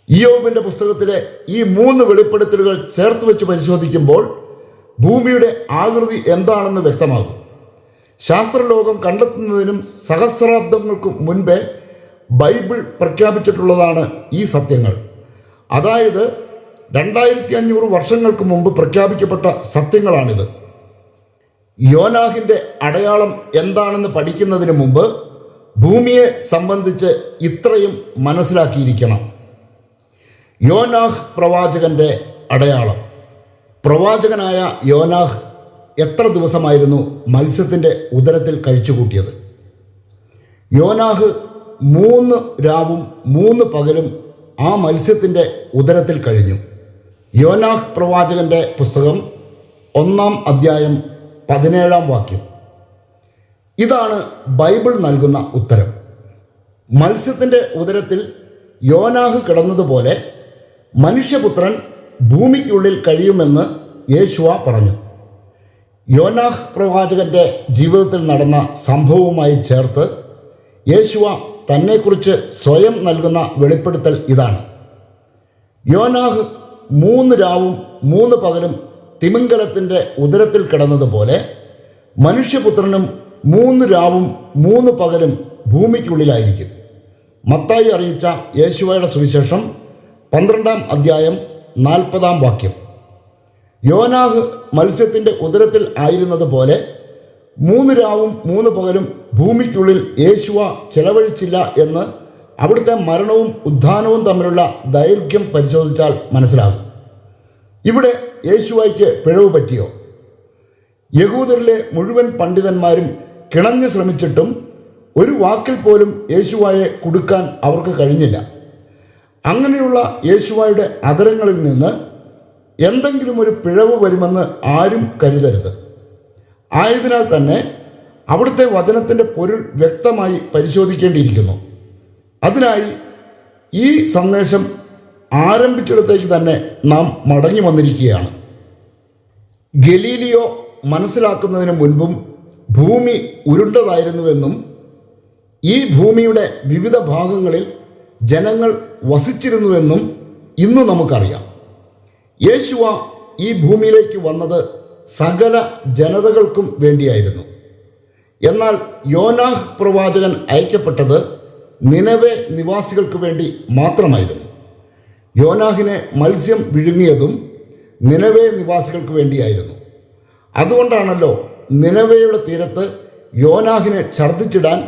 ഇയ്യോബിൻ്റെ പുസ്തകത്തിലെ ഈ 3 വെളിപ്പെടുത്തലുകൾ ചേർത്ത് വെച്ച് പരിശോധിക്കുമ്പോൾ ഭൂമിയുടെ ആകൃതി എന്താണെന്ന് വ്യക്തമാകും. ശാസ്ത്രലോകം കണ്ടെത്തുന്നതിനും സഹസ്രാബ്ദങ്ങൾക്ക് മുൻപേ ബൈബിൾ പ്രഖ്യാപിച്ചിട്ടുള്ളതാണ് ഈ സത്യങ്ങൾ. അതായത് 2500 വർഷങ്ങൾക്ക് മുമ്പ് പ്രഖ്യാപിക്കപ്പെട്ട സത്യങ്ങളാണിത്. യോനാഹിൻ്റെ അടയാളം എന്താണെന്ന് പഠിക്കുന്നതിന് മുമ്പ് ഭൂമിയെ സംബന്ധിച്ച് ഇത്രയും മനസ്സിലാക്കിയിരിക്കണം. യോനാഹ് പ്രവാചകന്റെ അടയാളം. പ്രവാചകനായ യോനാഹ് എത്ര ദിവസമായിരുന്നു മത്സ്യത്തിൻ്റെ ഉദരത്തിൽ കഴിച്ചുകൂട്ടിയത്? യോനാഹ് 3 രാവും 3 പകലും ആ മത്സ്യത്തിൻ്റെ ഉദരത്തിൽ കഴിഞ്ഞു. യോനാഹ് പ്രവാചകന്റെ പുസ്തകം 1-ാം അധ്യായം 17-ാം വാക്യം. ഇതാണ് ബൈബിൾ നൽകുന്ന ഉത്തരം. മത്സ്യത്തിൻ്റെ ഉദരത്തിൽ യോനാഹ് കിടന്നതുപോലെ മനുഷ്യപുത്രൻ ഭൂമിക്കുള്ളിൽ കഴിയുമെന്ന് യേശുവ പറഞ്ഞു. യോനാഹ് പ്രവാചകന്റെ ജീവിതത്തിൽ നടന്ന സംഭവവുമായി ചേർത്ത് യേശുവ തന്നെക്കുറിച്ച് സ്വയം നൽകുന്ന വെളിപ്പെടുത്തൽ ഇതാണ്. യോനാഹ് 3 രാവും 3 പകലും തിമിംഗലത്തിൻ്റെ ഉദരത്തിൽ കിടന്നതുപോലെ മനുഷ്യപുത്രനും 3 രാവും 3 പകലും ഭൂമിക്കുള്ളിലായിരിക്കും. മത്തായി അറിയിച്ച യേശുവയുടെ സുവിശേഷം 12-ാം അധ്യായം 40-ാം വാക്യം. യോനാഹ് മത്സ്യത്തിൻ്റെ ഉദരത്തിൽ ആയിരുന്നതുപോലെ 3 രാവും 3 പകലും ഭൂമിക്കുള്ളിൽ യേശുവ ചെലവഴിച്ചില്ല എന്ന് അവിടുത്തെ മരണവും ഉത്ഥാനവും തമ്മിലുള്ള ദൈർഘ്യം പരിശോധിച്ചാൽ മനസ്സിലാകും. ഇവിടെ യേശുവയ്ക്ക് പിഴവ് പറ്റിയോ? യഹൂദരിലെ മുഴുവൻ പണ്ഡിതന്മാരും കിണഞ്ഞു ശ്രമിച്ചിട്ടും ഒരു വാക്കിൽ പോലും യേശുവായെ കുടുക്കാൻ അവർക്ക് കഴിഞ്ഞില്ല. അങ്ങനെയുള്ള യേശുവായുടെ അധരങ്ങളിൽ നിന്ന് എന്തെങ്കിലും ഒരു പിഴവ് വരുമെന്ന് ആരും കരുതരുത്. ആയതിനാൽ തന്നെ അവിടുത്തെ വചനത്തിൻ്റെ പൊരുൾ വ്യക്തമായി പരിശോധിക്കേണ്ടിയിരിക്കുന്നു. അതിനായി ഈ സന്ദേശം ആരംഭിച്ചിടത്തേക്ക് തന്നെ നാം മടങ്ങി വന്നിരിക്കുകയാണ്. ഗലീലിയോ മനസ്സിലാക്കുന്നതിന് മുൻപും ഭൂമി ഉരുണ്ടതായിരുന്നുവെന്നും ഈ ഭൂമിയുടെ വിവിധ ഭാഗങ്ങളിൽ ജനങ്ങൾ വസിച്ചിരുന്നുവെന്നും ഇന്ന് നമുക്കറിയാം. യേശുവ ഈ ഭൂമിയിലേക്ക് വന്നത് സകല ജനതകൾക്കും വേണ്ടിയായിരുന്നു. എന്നാൽ യോനാഹ് പ്രവാചകൻ അയക്കപ്പെട്ടത് നിനവെ നിവാസികൾക്ക് വേണ്ടി മാത്രമായിരുന്നു. യോനാഹിനെ മത്സ്യം വിഴുങ്ങിയതും നിനവെ നിവാസികൾക്ക് വേണ്ടിയായിരുന്നു. അതുകൊണ്ടാണല്ലോ നിനവയുടെ തീരത്ത് യോനാഹിനെ ഛർദ്ദിച്ചിടാൻ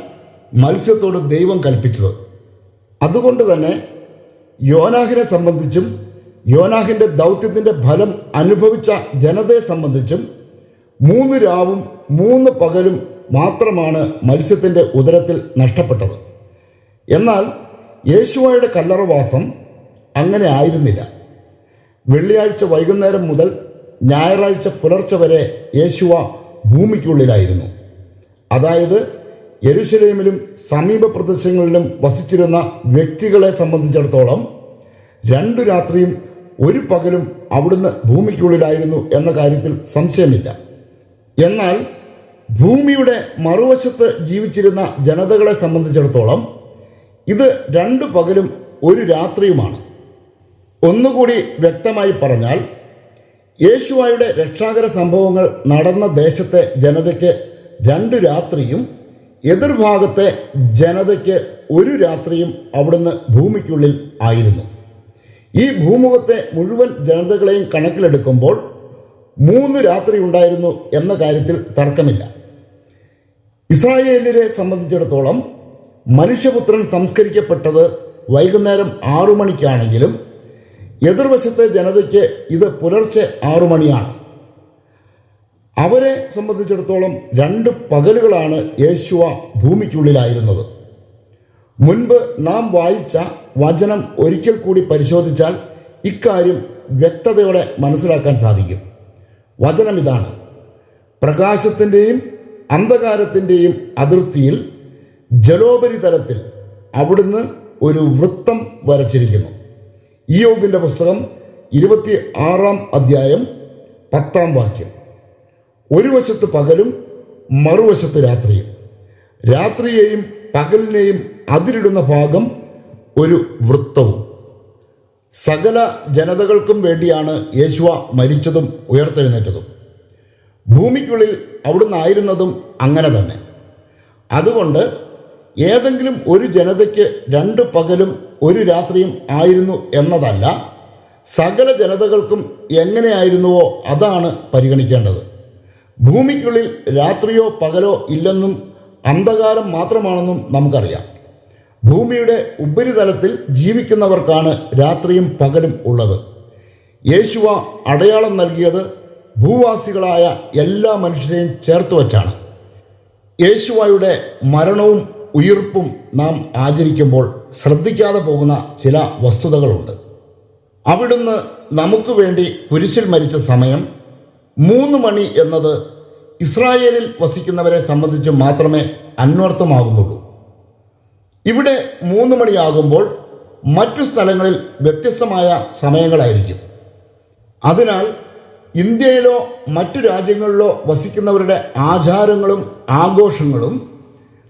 മത്സ്യത്തോട് ദൈവം കൽപ്പിച്ചത്. അതുകൊണ്ട് തന്നെ യോനാഹിനെ സംബന്ധിച്ചും യോനാഹിൻ്റെ ദൗത്യത്തിൻ്റെ ഫലം അനുഭവിച്ച ജനതയെ സംബന്ധിച്ചും 3 രാവും 3 പകലും മാത്രമാണ് മത്സ്യത്തിൻ്റെ ഉദരത്തിൽ നഷ്ടപ്പെട്ടത്. എന്നാൽ യേശുവയുടെ കല്ലറവാസം അങ്ങനെ ആയിരുന്നില്ല. വെള്ളിയാഴ്ച വൈകുന്നേരം മുതൽ ഞായറാഴ്ച പുലർച്ചെ വരെ യേശുവ ഭൂമിക്കുള്ളിലായിരുന്നു. അതായത് യെരുശലേമിലും സമീപ പ്രദേശങ്ങളിലും വസിച്ചിരുന്ന വ്യക്തികളെ സംബന്ധിച്ചിടത്തോളം 2 രാത്രിയും 1 പകലും അവിടുന്ന് ഭൂമിക്കുള്ളിലായിരുന്നു എന്ന കാര്യത്തിൽ സംശയമില്ല. എന്നാൽ ഭൂമിയുടെ മറുവശത്ത് ജീവിച്ചിരുന്ന ജനതകളെ സംബന്ധിച്ചിടത്തോളം ഇത് 2 പകലും 1 രാത്രിയുമാണ്. ഒന്നുകൂടി വ്യക്തമായി പറഞ്ഞാൽ യേശുവായുടെ രക്ഷാകര സംഭവങ്ങൾ നടന്ന ദേശത്തെ ജനതയ്ക്ക് 2 രാത്രിയും എതിർഭാഗത്തെ ജനതയ്ക്ക് ഒരു രാത്രിയും അവിടുന്ന് ഭൂമിക്കുള്ളിൽ ആയിരുന്നു. ഈ ഭൂമുഖത്തെ മുഴുവൻ ജനതകളെയും കണക്കിലെടുക്കുമ്പോൾ 3 രാത്രി ഉണ്ടായിരുന്നു എന്ന കാര്യത്തിൽ തർക്കമില്ല. ഇസ്രായേലിനെ സംബന്ധിച്ചിടത്തോളം മനുഷ്യപുത്രൻ സംസ്കരിക്കപ്പെട്ടത് വൈകുന്നേരം 6 മണിക്കാണെങ്കിലും എതിർവശത്തെ ജനതയ്ക്ക് ഇത് പുലർച്ചെ 6 മണിയാണ്. അവരെ സംബന്ധിച്ചിടത്തോളം 2 പകലുകളാണ് യേശുവ ഭൂമിക്കുള്ളിലായിരുന്നത്. മുൻപ് നാം വായിച്ച വചനം ഒരിക്കൽ കൂടി പരിശോധിച്ചാൽ ഇക്കാര്യം വ്യക്തതയോടെ മനസ്സിലാക്കാൻ സാധിക്കും. വചനം ഇതാണ്: പ്രകാശത്തിൻ്റെയും അന്ധകാരത്തിൻ്റെയും അതിർത്തിയിൽ ജലോപരിതലത്തിൽ അവിടുന്ന് ഒരു വൃത്തം വരച്ചിരിക്കുന്നു. ഇയ്യോബിൻ്റെ പുസ്തകം 26-ാം അധ്യായം 10-ാം വാക്യം. ഒരു വശത്ത് പകലും മറുവശത്ത് രാത്രിയും, രാത്രിയെയും പകലിനെയും അതിരിടുന്ന ഭാഗം ഒരു വൃത്തവും. സകല ജനതകൾക്കും വേണ്ടിയാണ് യേശുവ മരിച്ചതും ഉയർത്തെഴുന്നേറ്റതും. ഭൂമിക്കുള്ളിൽ അവിടുന്ന് ആയിരുന്നതും അങ്ങനെ തന്നെ. അതുകൊണ്ട് ഏതെങ്കിലും ഒരു ജനതയ്ക്ക് 2 പകലും 1 രാത്രിയും ആയിരുന്നു എന്നതല്ല, സകല ജനതകൾക്കും എങ്ങനെയായിരുന്നുവോ അതാണ് പരിഗണിക്കേണ്ടത്. ഭൂമിക്കുള്ളിൽ രാത്രിയോ പകലോ ഇല്ലെന്നും അന്ധകാരം മാത്രമാണെന്നും നമുക്കറിയാം. ഭൂമിയുടെ ഉപരിതലത്തിൽ ജീവിക്കുന്നവർക്കാണ് രാത്രിയും പകലും ഉള്ളത്. യേശുവ അടയാളം നൽകിയത് ഭൂവാസികളായ എല്ലാ മനുഷ്യരെയും ചേർത്ത് വച്ചാണ്. യേശുവയുടെ മരണവും ഉയിർപ്പും നാം ആചരിക്കുമ്പോൾ ശ്രദ്ധിക്കാതെ പോകുന്ന ചില വസ്തുതകളുണ്ട്. അവിടുന്ന് നമുക്ക് വേണ്ടി കുരിശിൽ മരിച്ച സമയം 3 മണി എന്നത് ഇസ്രായേലിൽ വസിക്കുന്നവരെ സംബന്ധിച്ച് മാത്രമേ അന്വർത്ഥമാകുന്നുള്ളൂ. ഇവിടെ 3 മണിയാകുമ്പോൾ മറ്റു സ്ഥലങ്ങളിൽ വ്യത്യസ്തമായ സമയങ്ങളായിരിക്കും. അതിനാൽ ഇന്ത്യയിലോ മറ്റു രാജ്യങ്ങളിലോ വസിക്കുന്നവരുടെ ആചാരങ്ങളും ആഘോഷങ്ങളും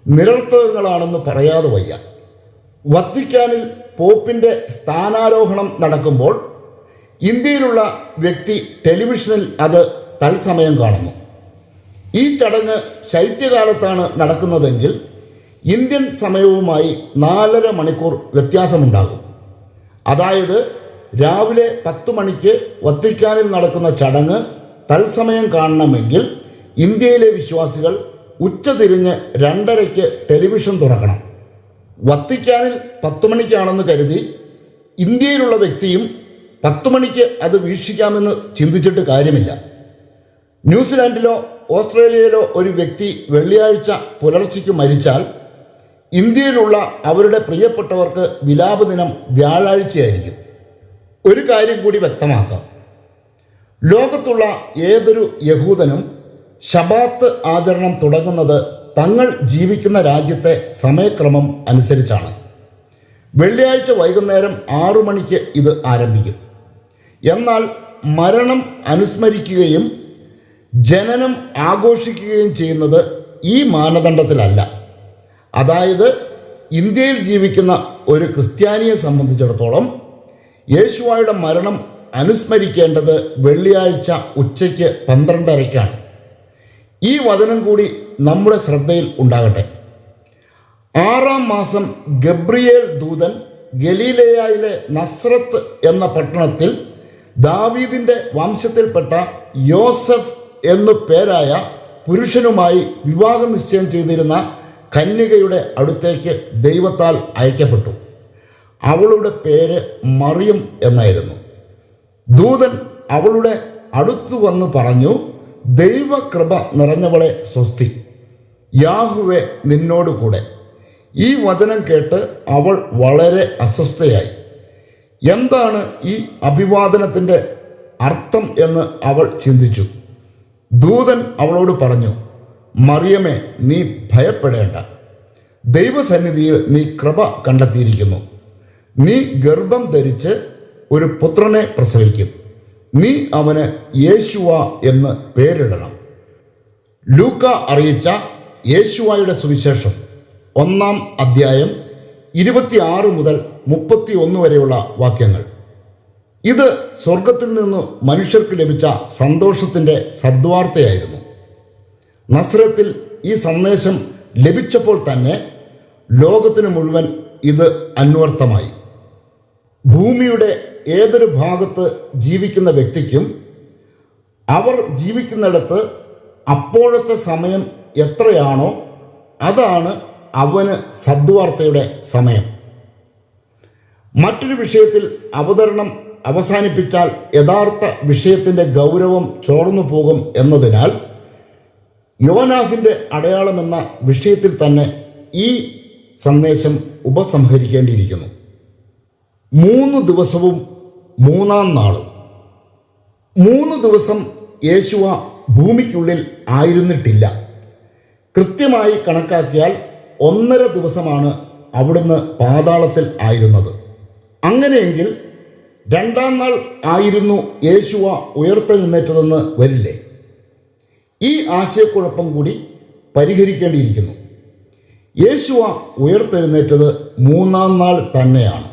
നിരർത്ഥകങ്ങളാണെന്ന് പറയാതെ വയ്യ. വത്തിക്കാനിൽ പോപ്പിൻ്റെ സ്ഥാനാരോഹണം നടക്കുമ്പോൾ ഇന്ത്യയിലുള്ള വ്യക്തി ടെലിവിഷനിൽ അത് തത്സമയം കാണുന്നു. ഈ ചടങ്ങ് ശൈത്യകാലത്താണ് നടക്കുന്നതെങ്കിൽ ഇന്ത്യൻ സമയവുമായി 4.5 മണിക്കൂർ വ്യത്യാസമുണ്ടാകും. അതായത് രാവിലെ 10 മണിക്ക് വത്തിക്കാനിൽ നടക്കുന്ന ചടങ്ങ് തത്സമയം കാണണമെങ്കിൽ ഇന്ത്യയിലെ വിശ്വാസികൾ ഉച്ചതിരിഞ്ഞ് 2:30-ക്ക് ടെലിവിഷൻ തുറക്കണം. വത്തിക്കാനിൽ 10 മണിക്കാണെന്ന് കരുതി ഇന്ത്യയിലുള്ള വ്യക്തിയും 10 മണിക്ക് അത് വീക്ഷിക്കാമെന്ന് ചിന്തിച്ചിട്ട് കാര്യമില്ല. ന്യൂസിലാൻഡിലോ ഓസ്ട്രേലിയയിലോ ഒരു വ്യക്തി വെള്ളിയാഴ്ച പുലർച്ചയ്ക്ക് മരിച്ചാൽ ഇന്ത്യയിലുള്ള അവരുടെ പ്രിയപ്പെട്ടവർക്ക് വിലാപ ദിനം വ്യാഴാഴ്ചയായിരിക്കും. ഒരു കാര്യം കൂടി വ്യക്തമാക്കാം. ലോകത്തുള്ള ഏതൊരു യഹൂദനും ശബാത്ത് ആചരണം തുടങ്ങുന്നത് തങ്ങൾ ജീവിക്കുന്ന രാജ്യത്തെ സമയക്രമം അനുസരിച്ചാണ്. വെള്ളിയാഴ്ച വൈകുന്നേരം 6 മണിക്ക് ഇത് ആരംഭിക്കും. എന്നാൽ മരണം അനുസ്മരിക്കുകയും ജനനം ആഘോഷിക്കുകയും ചെയ്യുന്നത് ഈ മാനദണ്ഡത്തിലല്ല. അതായത് ഇന്ത്യയിൽ ജീവിക്കുന്ന ഒരു ക്രിസ്ത്യാനിയെ സംബന്ധിച്ചിടത്തോളം യേശുവായുടെ മരണം അനുസ്മരിക്കേണ്ടത് വെള്ളിയാഴ്ച ഉച്ചയ്ക്ക് 12:30-ക്കാണ്. ഈ വചനം കൂടി നമ്മുടെ ശ്രദ്ധയിൽ ഉണ്ടാകട്ടെ. 6-ാം മാസം ഗബ്രിയേൽ ദൂതൻ ഗലീലയായിലെ നസ്രത്ത് എന്ന പട്ടണത്തിൽ ദാവീദിൻ്റെ വംശത്തിൽപ്പെട്ട യോസഫ് എന്നു പേരായ പുരുഷനുമായി വിവാഹ നിശ്ചയം ചെയ്തിരുന്ന കന്യകയുടെ അടുത്തേക്ക് ദൈവത്താൽ അയക്കപ്പെട്ടു. അവളുടെ പേര് മറിയം എന്നായിരുന്നു. ദൂതൻ അവളുടെ അടുത്തു വന്ന് പറഞ്ഞു, ദൈവകൃപ നിറഞ്ഞവളെ സ്വസ്തി, യാഹുവേ നിന്നോട് കൂടെ. ഈ വചനം കേട്ട് അവൾ വളരെ അസ്വസ്ഥയായി. എന്താണ് ഈ അഭിവാദനത്തിൻ്റെ അർത്ഥം എന്ന് അവൾ ചിന്തിച്ചു. ദൂതൻ അവളോട് പറഞ്ഞു, മറിയമേ, നീ ഭയപ്പെടേണ്ട. ദൈവസന്നിധിയിൽ നീ കൃപ കണ്ടെത്തിയിരിക്കുന്നു. നീ ഗർഭം ധരിച്ച് ഒരു പുത്രനെ പ്രസവിക്കും. നീ അവന് യേശുവ എന്ന് പേരിടണം. ലൂക്ക അറിയിച്ച യേശുവായുടെ സുവിശേഷം 1-ാം അധ്യായം 26 മുതൽ 31 വരെയുള്ള വാക്യങ്ങൾ. ഇത് സ്വർഗത്തിൽ നിന്ന് മനുഷ്യർക്ക് ലഭിച്ച സന്തോഷത്തിൻ്റെ സദ്വാർത്തയായിരുന്നു. നസ്രത്തിൽ ഈ സന്ദേശം ലഭിച്ചപ്പോൾ തന്നെ ലോകത്തിന് മുഴുവൻ ഇത് അന്വർത്ഥമായി. ഭൂമിയുടെ ഏതൊരു ഭാഗത്ത് ജീവിക്കുന്ന വ്യക്തിക്കും അവർ ജീവിക്കുന്നിടത്ത് അപ്പോഴത്തെ സമയം എത്രയാണോ അതാണ് അവന് സദ്വാർത്തയുടെ സമയം. മറ്റൊരു വിഷയത്തിൽ അവതരണം അവസാനിപ്പിച്ചാൽ യഥാർത്ഥ വിഷയത്തിൻ്റെ ഗൗരവം ചോർന്നു പോകും എന്നതിനാൽ യോനാഹിൻ്റെ അടയാളമെന്ന വിഷയത്തിൽ തന്നെ ഈ സന്ദേശം ഉപസംഹരിക്കേണ്ടിയിരിക്കുന്നു. 3 ദിവസവും 3-ാം നാളും. 3 ദിവസം യേശുവ ഭൂമിക്കുള്ളിൽ ആയിരുന്നിട്ടില്ല. കൃത്യമായി കണക്കാക്കിയാൽ 1.5 ദിവസമാണ് അവിടുന്ന് പാതാളത്തിൽ ആയിരുന്നത്. അങ്ങനെയെങ്കിൽ 2-ാം നാൾ ആയിരുന്നു യേശുവ ഉയർത്തെഴുന്നേറ്റതെന്ന് വരില്ലേ? ഈ ആശയക്കുഴപ്പം കൂടി പരിഹരിക്കേണ്ടിയിരിക്കുന്നു. യേശുവ ഉയർത്തെഴുന്നേറ്റത് 3-ാം നാൾ തന്നെയാണ്.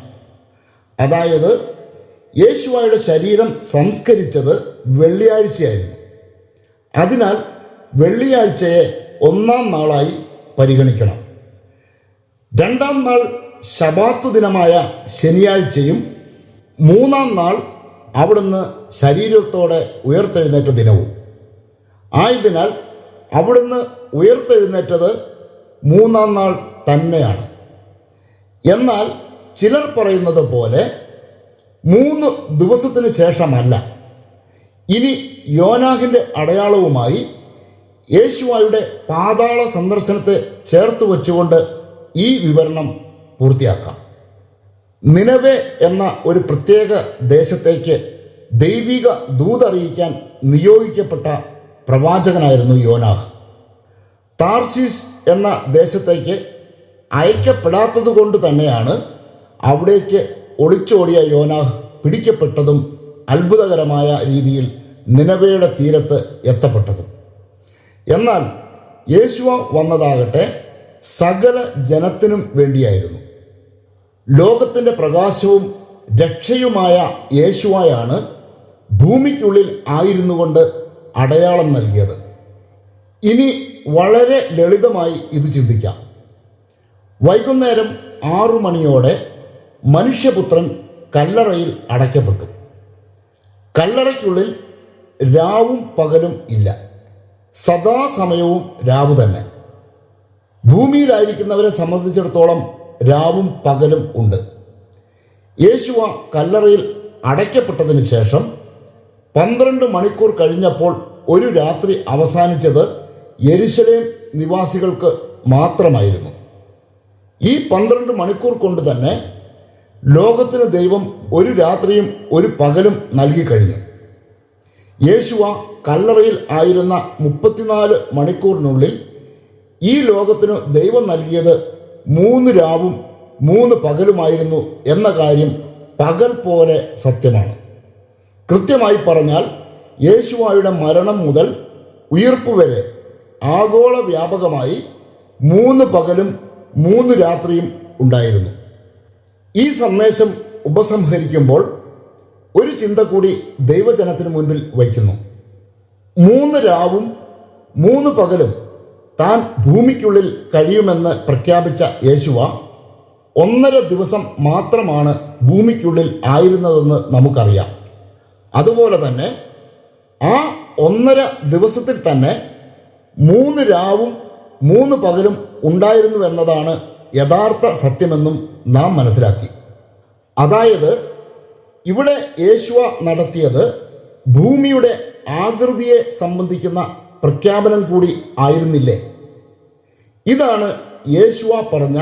അതായത് യേശുവയുടെ ശരീരം സംസ്കരിച്ചത് വെള്ളിയാഴ്ചയായിരുന്നു. അതിനാൽ വെള്ളിയാഴ്ചയെ 1-ാം നാളായി പരിഗണിക്കണം. 2-ാം നാൾ ശബാത്ത് ദിനമായ ശനിയാഴ്ചയും 3-ാം നാൾ അവിടുന്ന് ശരീരത്തോടെ ഉയർത്തെഴുന്നേറ്റ ദിനവും ആയതിനാൽ അവിടുന്ന് ഉയർത്തെഴുന്നേറ്റത് 3-ാം നാൾ തന്നെയാണ്. എന്നാൽ ചിലർ പറയുന്നത് പോലെ 3 ദിവസത്തിന് ശേഷമല്ല. ഇനി യോനാഹിൻ്റെ അടയാളവുമായി യേശുവയുടെ പാതാള സന്ദർശനത്തെ ചേർത്ത് വച്ചുകൊണ്ട് ഈ വിവരണം പൂർത്തിയാക്കാം. നിനവെ എന്ന ഒരു പ്രത്യേക ദേശത്തേക്ക് ദൈവിക ദൂതറിയിക്കാൻ നിയോഗിക്കപ്പെട്ട പ്രവാചകനായിരുന്നു യോനാഹ്. താർശീസ് എന്ന ദേശത്തേക്ക് അയക്കപ്പെടാത്തത് കൊണ്ട് തന്നെയാണ് അവിടേക്ക് ഒളിച്ചോടിയ യോനാഹ് പിടിക്കപ്പെട്ടതും അത്ഭുതകരമായ രീതിയിൽ നിനവയുടെ തീരത്ത് എത്തപ്പെട്ടതും. എന്നാൽ യേശുവ വന്നതാകട്ടെ സകല ജനത്തിനും വേണ്ടിയായിരുന്നു. ലോകത്തിൻ്റെ പ്രകാശവും രക്ഷയുമായ യേശുവയാണ് ഭൂമിക്കുള്ളിൽ ആയിരുന്നു കൊണ്ട് അടയാളം നൽകിയത്. ഇനി വളരെ ലളിതമായി ഇത് ചിന്തിക്കാം. വൈകുന്നേരം 6 മണിയോടെ മനുഷ്യപുത്രൻ കല്ലറയിൽ അടയ്ക്കപ്പെട്ടു. കല്ലറയ്ക്കുള്ളിൽ രാവും പകലും ഇല്ല, സദാസമയവും രാവ് തന്നെ. ഭൂമിയിലായിരിക്കുന്നവരെ സംബന്ധിച്ചിടത്തോളം രാവും പകലും ഉണ്ട്. യേശുവ കല്ലറയിൽ അടയ്ക്കപ്പെട്ടതിന് ശേഷം 12 മണിക്കൂർ കഴിഞ്ഞപ്പോൾ ഒരു രാത്രി അവസാനിച്ചത് യെരുശലേം നിവാസികൾക്ക് മാത്രമായിരുന്നു. ഈ 12 മണിക്കൂർ കൊണ്ട് തന്നെ ലോകത്തിന് ദൈവം ഒരു രാത്രിയും ഒരു പകലും നൽകിക്കഴിഞ്ഞു. യേശുവ കല്ലറയിൽ ആയിരുന്ന 34 മണിക്കൂറിനുള്ളിൽ ഈ ലോകത്തിന് ദൈവം നൽകിയത് 3 രാവും 3 പകലുമായിരുന്നു എന്ന കാര്യം പകൽ പോലെ സത്യമാണ്. കൃത്യമായി പറഞ്ഞാൽ യേശുവയുടെ മരണം മുതൽ ഉയിർപ്പ് വരെ ആഗോള വ്യാപകമായി 3 പകലും 3 രാത്രിയും ഉണ്ടായിരുന്നു. ഈ സന്ദേശം ഉപസംഹരിക്കുമ്പോൾ ഒരു ചിന്ത കൂടി ദൈവജനത്തിന് മുൻപിൽ വയ്ക്കുന്നു. 3 രാവും 3 പകലും താൻ ഭൂമിക്കുള്ളിൽ കഴിയുമെന്ന് പ്രഖ്യാപിച്ച യേശുവ 1.5 ദിവസം മാത്രമാണ് ഭൂമിക്കുള്ളിൽ ആയിരുന്നതെന്ന് നമുക്കറിയാം. അതുപോലെ തന്നെ ആ 1.5 ദിവസത്തിൽ തന്നെ 3 രാവും 3 പകലും ഉണ്ടായിരുന്നുവെന്നതാണ് യഥാർത്ഥ സത്യമെന്നും നാം മനസ്സിലാക്കി. അതായത് ഇവിടെ യേശുവ നടത്തിയത് ഭൂമിയുടെ ആകൃതിയെ സംബന്ധിക്കുന്ന പ്രഖ്യാപനം കൂടി ആയിരുന്നില്ലേ? ഇതാണ് യേശുവ പറഞ്ഞ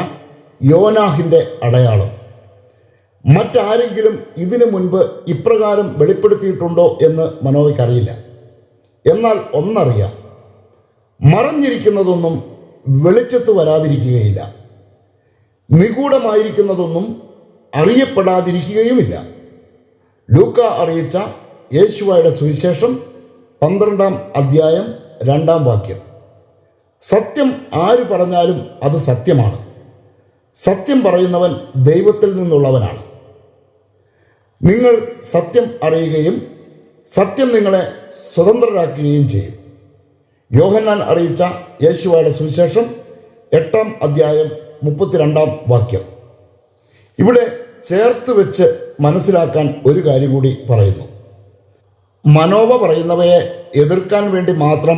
യോനാഹിൻ്റെ അടയാളം. മറ്റാരെങ്കിലും ഇതിനു മുൻപ് ഇപ്രകാരം വെളിപ്പെടുത്തിയിട്ടുണ്ടോ എന്ന് മനോയ്ക്കറിയില്ല. എന്നാൽ ഒന്നറിയാം, മറഞ്ഞിരിക്കുന്നതൊന്നും വെളിച്ചത്ത് വരാതിരിക്കുകയില്ല, നിഗൂഢമായിരിക്കുന്നതൊന്നും അറിയപ്പെടാതിരിക്കുകയുമില്ല. ലൂക്ക അറിയിച്ച യേശുവയുടെ സുവിശേഷം 12-ാം അധ്യായം 2-ാം വാക്യം. സത്യം ആര് പറഞ്ഞാലും അത് സത്യമാണ്. സത്യം പറയുന്നവൻ ദൈവത്തിൽ നിന്നുള്ളവനാണ്. നിങ്ങൾ സത്യം അറിയുകയും സത്യം നിങ്ങളെ സ്വതന്ത്രരാക്കുകയും ചെയ്യും. യോഹന്നാൻ അറിയിച്ച യേശുവയുടെ സുവിശേഷം 8-ാം അധ്യായം 32-ാം വാക്യം. ഇവിടെ ചേർത്ത് വെച്ച് മനസ്സിലാക്കാൻ ഒരു കാര്യം കൂടി പറയുന്നു. മനോവ പറയുന്നവയെ എതിർക്കാൻ വേണ്ടി മാത്രം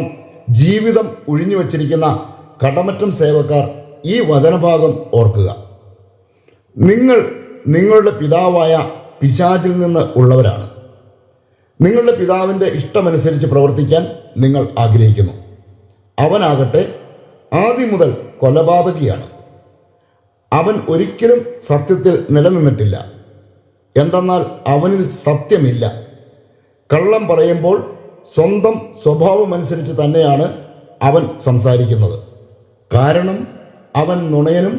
ജീവിതം ഒഴിഞ്ഞു വച്ചിരിക്കുന്ന കടമറ്റം സേവക്കാർ ഈ വചനഭാഗം ഓർക്കുക. നിങ്ങൾ നിങ്ങളുടെ പിതാവായ പിശാചിൽ നിന്ന് ഉള്ളവരാണ്. നിങ്ങളുടെ പിതാവിൻ്റെ ഇഷ്ടമനുസരിച്ച് പ്രവർത്തിക്കാൻ നിങ്ങൾ ആഗ്രഹിക്കുന്നു. അവനാകട്ടെ ആദ്യം മുതൽ കൊലപാതകിയാണ്. അവൻ ഒരിക്കലും സത്യത്തിൽ നിലനിന്നിട്ടില്ല. എന്തെന്നാൽ അവനിൽ സത്യമില്ല. കള്ളം പറയുമ്പോൾ സ്വന്തം സ്വഭാവമനുസരിച്ച് തന്നെയാണ് അവൻ സംസാരിക്കുന്നത്. കാരണം അവൻ നുണയനും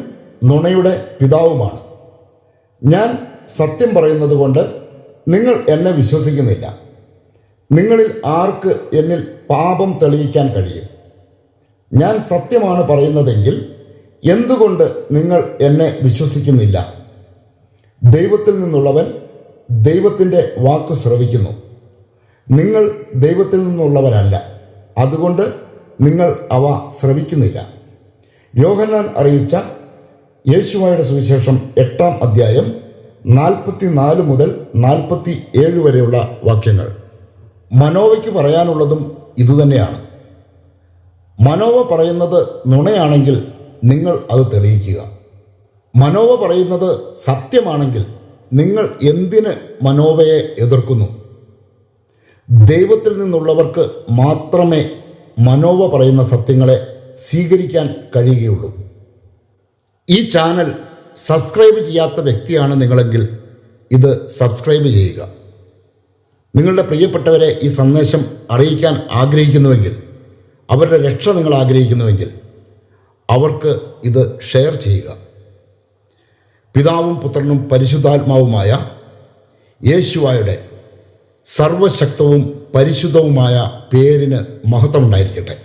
നുണയുടെ പിതാവുമാണ്. ഞാൻ സത്യം പറയുന്നത് കൊണ്ട് നിങ്ങൾ എന്നെ വിശ്വസിക്കുന്നില്ല. നിങ്ങളിൽ ആർക്ക് എന്നിൽ പാപം തെളിയിക്കാൻ കഴിയും? ഞാൻ സത്യമാണ് പറയുന്നതെങ്കിൽ എന്തുകൊണ്ട് നിങ്ങൾ എന്നെ വിശ്വസിക്കുന്നില്ല? ദൈവത്തിൽ നിന്നുള്ളവൻ ദൈവത്തിൻ്റെ വാക്ക് ശ്രവിക്കുന്നു. നിങ്ങൾ ദൈവത്തിൽ നിന്നുള്ളവരല്ല, അതുകൊണ്ട് നിങ്ങൾ അവ ശ്രവിക്കുന്നില്ല. യോഹന്നാൻ അറിയിച്ച യേശുവായുടെ സുവിശേഷം 8-ാം അധ്യായം 44 മുതൽ 47 വരെയുള്ള വാക്യങ്ങൾ. മനോവയ്ക്ക് പറയാനുള്ളതും ഇതുതന്നെയാണ്. മനോവ പറയുന്നത് നുണയാണെങ്കിൽ നിങ്ങൾ അത് തെളിയിക്കുക. മനോവ പറയുന്നത് സത്യമാണെങ്കിൽ നിങ്ങൾ എന്തിന് മനോവയെ എതിർക്കുന്നു? ദൈവത്തിൽ നിന്നുള്ളവർക്ക് മാത്രമേ മനോവ പറയുന്ന സത്യങ്ങളെ സ്വീകരിക്കാൻ കഴിയുകയുള്ളൂ. ഈ ചാനൽ സബ്സ്ക്രൈബ് ചെയ്യാത്ത വ്യക്തിയാണ് നിങ്ങളെങ്കിൽ ഇത് സബ്സ്ക്രൈബ് ചെയ്യുക. നിങ്ങളുടെ പ്രിയപ്പെട്ടവരെ ഈ സന്ദേശം അറിയിക്കാൻ ആഗ്രഹിക്കുന്നുവെങ്കിൽ, അവരുടെ രക്ഷ നിങ്ങൾ ആഗ്രഹിക്കുന്നുവെങ്കിൽ അവർക്ക് ഇത് ഷെയർ ചെയ്യുക. പിതാവും പുത്രനും പരിശുദ്ധാത്മാവുമായ യേശുവായുടെ സർവശക്തവും പരിശുദ്ധവുമായ പേരിന് മഹത്വമുണ്ടായിരിക്കട്ടെ.